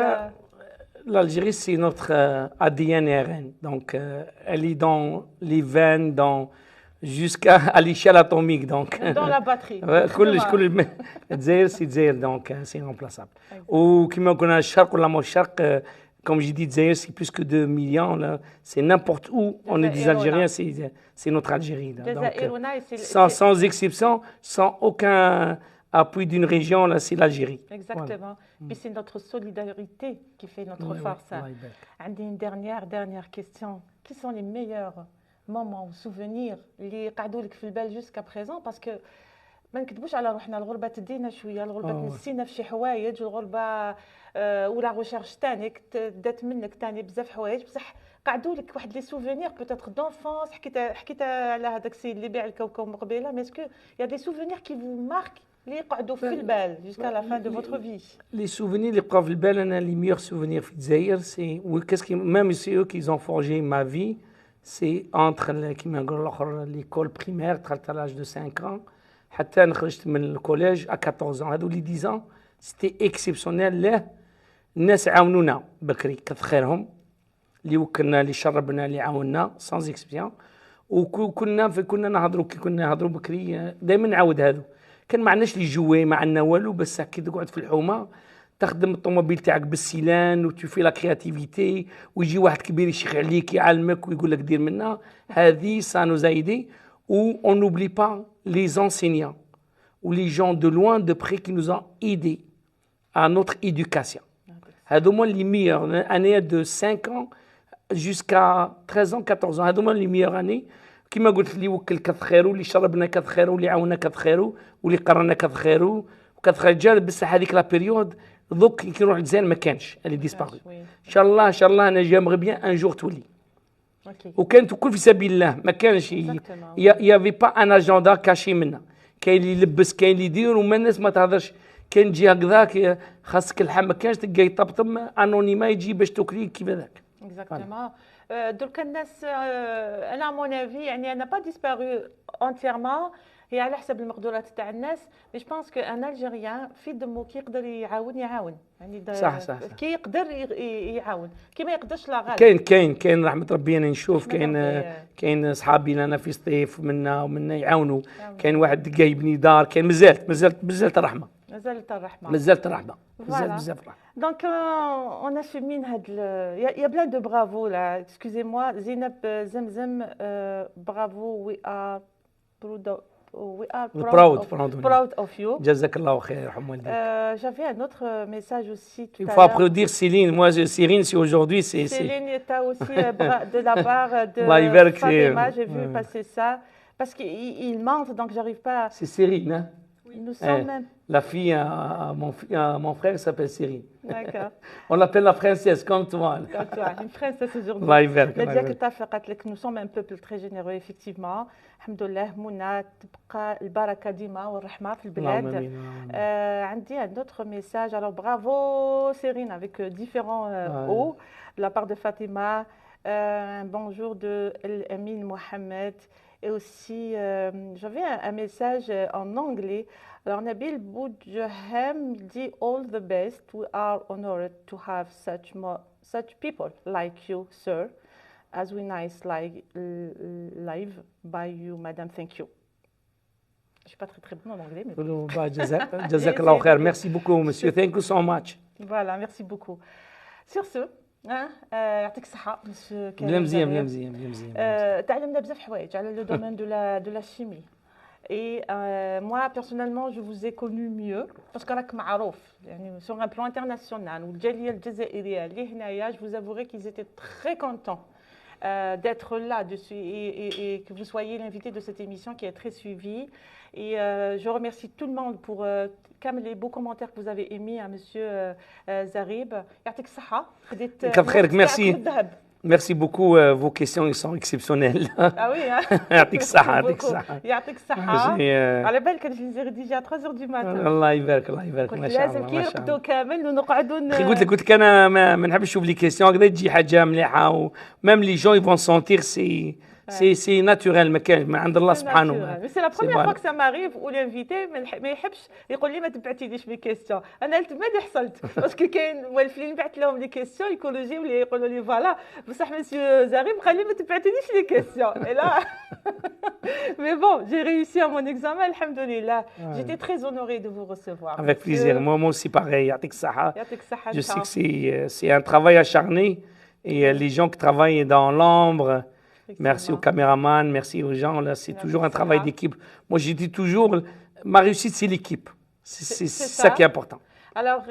L'Algérie, c'est notre ADN et ARN. Donc, elle est dans les veines, jusqu'à l'échelle atomique. Donc, dans la batterie. الجزائر c'est الجزائر, donc c'est irremplaçable. Ou كما قلنا الشرق ولا مو الشرق, comme j'ai dit, الجزائر c'est plus que 2 millions. Là. C'est n'importe où on est des Algériens, c'est notre Algérie. Là. Donc, sans exception, sans aucun appui d'une région, là c'est l'Algérie. Exactement. Voilà. Puis c'est notre solidarité qui fait notre force. J'ai une dernière question. Quels sont les meilleurs moments ou souvenirs اللي قعدوا لك في البال jusqu'à présent parce que ما نكذبوش على روحنا الغربه تدينا شويه الغربه تنسينا في شي حوايج الغربه ولا ريشيرش تاعك دات منك تاني بزاف حوايج بصح قعدوا لك واحد لي سوفونير بوتيتر دونفونس حكيت على هذاك السيد اللي باع الكاوكاو من قبيله مي اسكو يا دي سوفونير كي فو مارك اللي يقعدوا في البال jusqu'à la fin de votre vie. Les souvenirs اللي بقاو في البال انا les meilleurs souvenirs في الجزائر سي qu'est-ce qui même c'est eux qui ont forgé ma vie. C'est entre l'école primaire, à l'âge de 5 ans, حتى خرجت من الكوليج à 14 ans. هذو لي 10 ans, c'était exceptionnel. له الناس عاونونا بكري كثر خيرهم اللي وكلنا اللي شربنا اللي عاوننا sans exception. كنا نهضروا بكري دائما نعاود هذو. كان ما عندناش لي جوي ما عندنا والو بس كي تقعد في الحومه تخدم الطوموبيل تاعك بالسيلان وتشوفي لا كرياتيفيتي ويجي واحد كبير يشيخ عليك يعلمك ويقول لك دير منا هذه ça nous a aidé. Ou on n'oublie pas les enseignants ou les gens de loin de près qui nous ont aidés à notre éducation. هذوما les meilleures années de 5 ans jusqu'à 13 ans 14 ans هذوما les meilleures années كما قلت اللي وكل كث خيرو، اللي شربنا كث خيرو، اللي عاونا كث خيرو، واللي قرانا كث خيرو وكث خير رجال. بصح هذيك لا بيريود دوك كي نروح للجزائر ما كانش اللي ديسباري. ان شاء الله ان شاء الله انا جامغ بيان ان جور تولي. وكانت كل في سبيل الله، ما كانش يافي با ان اجندا كاشي منا. كاين اللي يلبس، كاين اللي يدير، وما الناس ما تهضرش. كان تجي هكذاك خاصك الحم، ما كانش تلقى يطبطم انونيما يجي باش تاكلي كيف هذاك. اكزاكتومون. درك الناس انا مون افي يعني انا با ديسبارو انتيرمون، هي على حسب المقدورات تاع الناس. مي جو بونس كو ان الجيريان في دمو كي يقدر يعاون يعني صح صح كي يقدر يعاون، كي ما يقدرش لا غالب. كاين رحمه ربي انا نشوف كاين صحابي انا في سطيف ومنا يعاونوا. كاين واحد دقا يبني دار، كاين مازالت الرحمه. مازالت الرحمه بزاف رحمه. Donc on achemine il y a plein de bravo là. Excusez-moi, Zineb Zemzem, bravo. We are proud of you. جزاك الله خير يرحم والديك. J'avais un autre message aussi tout à l'heure. Il faut applaudir Céline. Moi, Céline, c'est aujourd'hui. Céline est aussi de la part de Fatima. J'ai vu passer ça. Parce qu'il mente, donc j'arrive pas à... C'est Céline, hein? Nous sommes même... La fille à mon frère s'appelle Céline. D'accord. On l'appelle la princesse, comme toi. Comme toi, une princesse aujourd'hui. Nous sommes un peuple très généreux, effectivement. Alhamdoulilah, Mouna, تبقى البركة ديما والرحمة في البلاد. عندي un autre message. Alors bravo Céline avec différents hauts de la part de Fatima. Un bonjour de Amin Mohamed. Et aussi, j'avais un message en anglais. Alors, Nabil Boudjahem dit all the best. We are honored to have such people like you, sir. As we nice live by you, madame. Thank you. Je suis pas très bonne en anglais, mais... Jazakallah khair. Merci beaucoup, monsieur. Thank you so much. Voilà, merci beaucoup. Sur ce, يعطيك الصحة مسيو كريم. بلا مزيان. تعلمنا بزاف حوايج على لو دومين de la chimie. Et moi, personnellement, je vous ai connu mieux parce que راك معروف يعني sur un plan international. والجالية الجزائرية اللي هنايا, je vous avouerai qu'ils étaient très contents d'être là dessus et que vous soyez l'invité de cette émission qui est très suivie. Et je remercie tout le monde pour les beaux commentaires que vous avez émis à monsieur Zarib. يعطيك الصحة. Merci. Merci beaucoup, vos questions ils sont exceptionnelles. Ah oui, hein. يعطيك الصحة. يعطيك الصحة. على بالك كنت نريديجي على 3 du matin. الله يبارك ما شاء الله. لازم كي يرقدوا كامل ونقعدوا قلت لك انا ما نحبش نشوف لي كيسيون هكذا تجي حاجة مليحة وميم لي جون يفون سونتير سي ناتوريل ما كان من عند الله سبحانه وتعالى. سي لا بروميير فوا كو سا ماريف والانفيتي ما يحبش يقول لي ما تبعتيليش لي كيسيون. انا ما حصلت باسكو كاين موالفين نبعث لهم لي كيسيون يكولوجيو لي يقولوا لي فوالا بصح مسيو زاريب قال لي ما تبعتيليش لي كيسيون. اي لا مي بون جي ريوسي ا مون اكزامان الحمد لله. جيتي تري اونوري دو فو ريسيفوار. Avec plaisir. Moi aussi pareil. يعطيك الصحة. يعطيك الصحة. Je sais que c'est un travail acharné et les gens qui travaillent dans l'ombre. Merci aux caméramans, merci aux gens. Là, c'est toujours un travail d'équipe. Moi, je dis toujours, ma réussite, c'est l'équipe. C'est ça qui est important. Alors,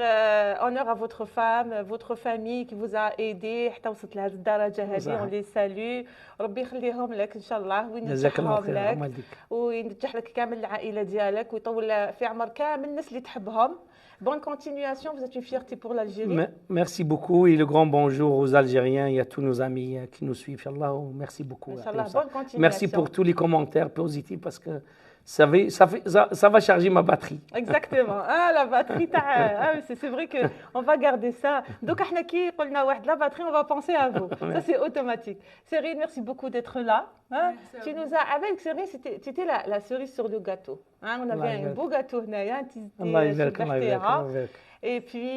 honneur à votre femme, votre famille qui vous a aidé. حتى وصلت لهذه الدرجة هذه. On les salue. ربي يخليهم لك إن شاء الله وينجحهم لك وينجح لك كامل العائلة ديالك ويطول في عمر كامل الناس اللي تحبهم. Bonne continuation, vous êtes une fierté pour l'Algérie. Merci beaucoup et le grand bonjour aux Algériens et à tous nos amis qui nous suivent. Inch'Allah, merci beaucoup. Inch'Allah, bonne continuation. Merci pour tous les commentaires positifs parce que ça va charger ma batterie. Exactement. La batterie, c'est vrai qu'on va garder ça. Donc, la batterie, on va penser à vous. Ça, c'est automatique. Cyril, merci beaucoup d'être là. Tu nous as, avec Cyril, c'était la cerise sur le gâteau. On avait un beau gâteau. Et puis,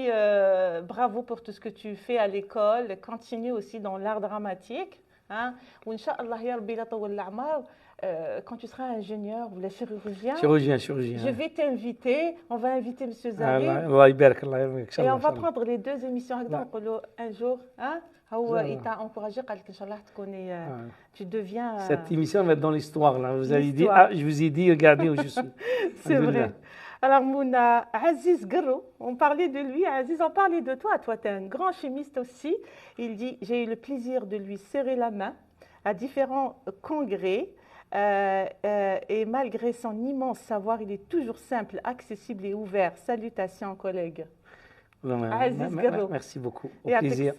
bravo pour tout ce que tu fais à l'école. Continue aussi dans l'art dramatique. Inch'Allah, ya Rabbi la tawal l'a'mar. Quand tu seras ingénieur ou chirurgien, je vais t'inviter. On va inviter M. Zarib. Et on va prendre les 2 émissions un jour. Il t'a encouragé, tu deviens... Cette émission va être dans l'histoire. Vous allez dire, je vous ai dit, regardez où je suis. C'est vrai. Alors Mouna, Aziz Garou, on parlait de lui. Aziz, on parlait de toi. Toi, tu es un grand chimiste aussi. Il dit, j'ai eu le plaisir de lui serrer la main à différents congrès. Et malgré son immense savoir, il est toujours simple, accessible et ouvert. Salutations, collègues. Merci beaucoup. Au Et plaisir.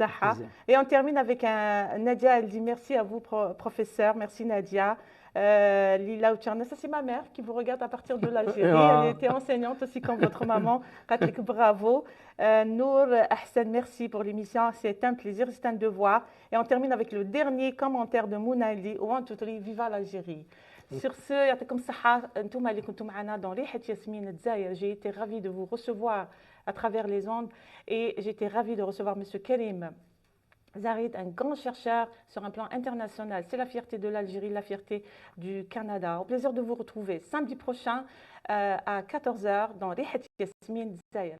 Et on termine avec Nadia. Elle dit merci à vous, professeur. Merci, Nadia. Lila Ouchana, ça c'est ma mère qui vous regarde à partir de l'Algérie. Elle était enseignante aussi comme votre maman. Patrick, bravo. Nour Ahsen, merci pour l'émission. C'est un plaisir, c'est un devoir. Et on termine avec le dernier commentaire de Mounali. Viva l'Algérie. Sur ce, يعطيكم الصحة انتم اللي كنتم معنا dans ريحة ياسمين الجزائر. J'ai été ravie de vous recevoir à travers les ondes et j'étais ravie de recevoir Monsieur Karim Zarid, un grand chercheur sur un plan international. C'est la fierté de l'Algérie, la fierté du Canada. Au plaisir de vous retrouver samedi prochain à 14h dans Rihat Yasmine Zaïr.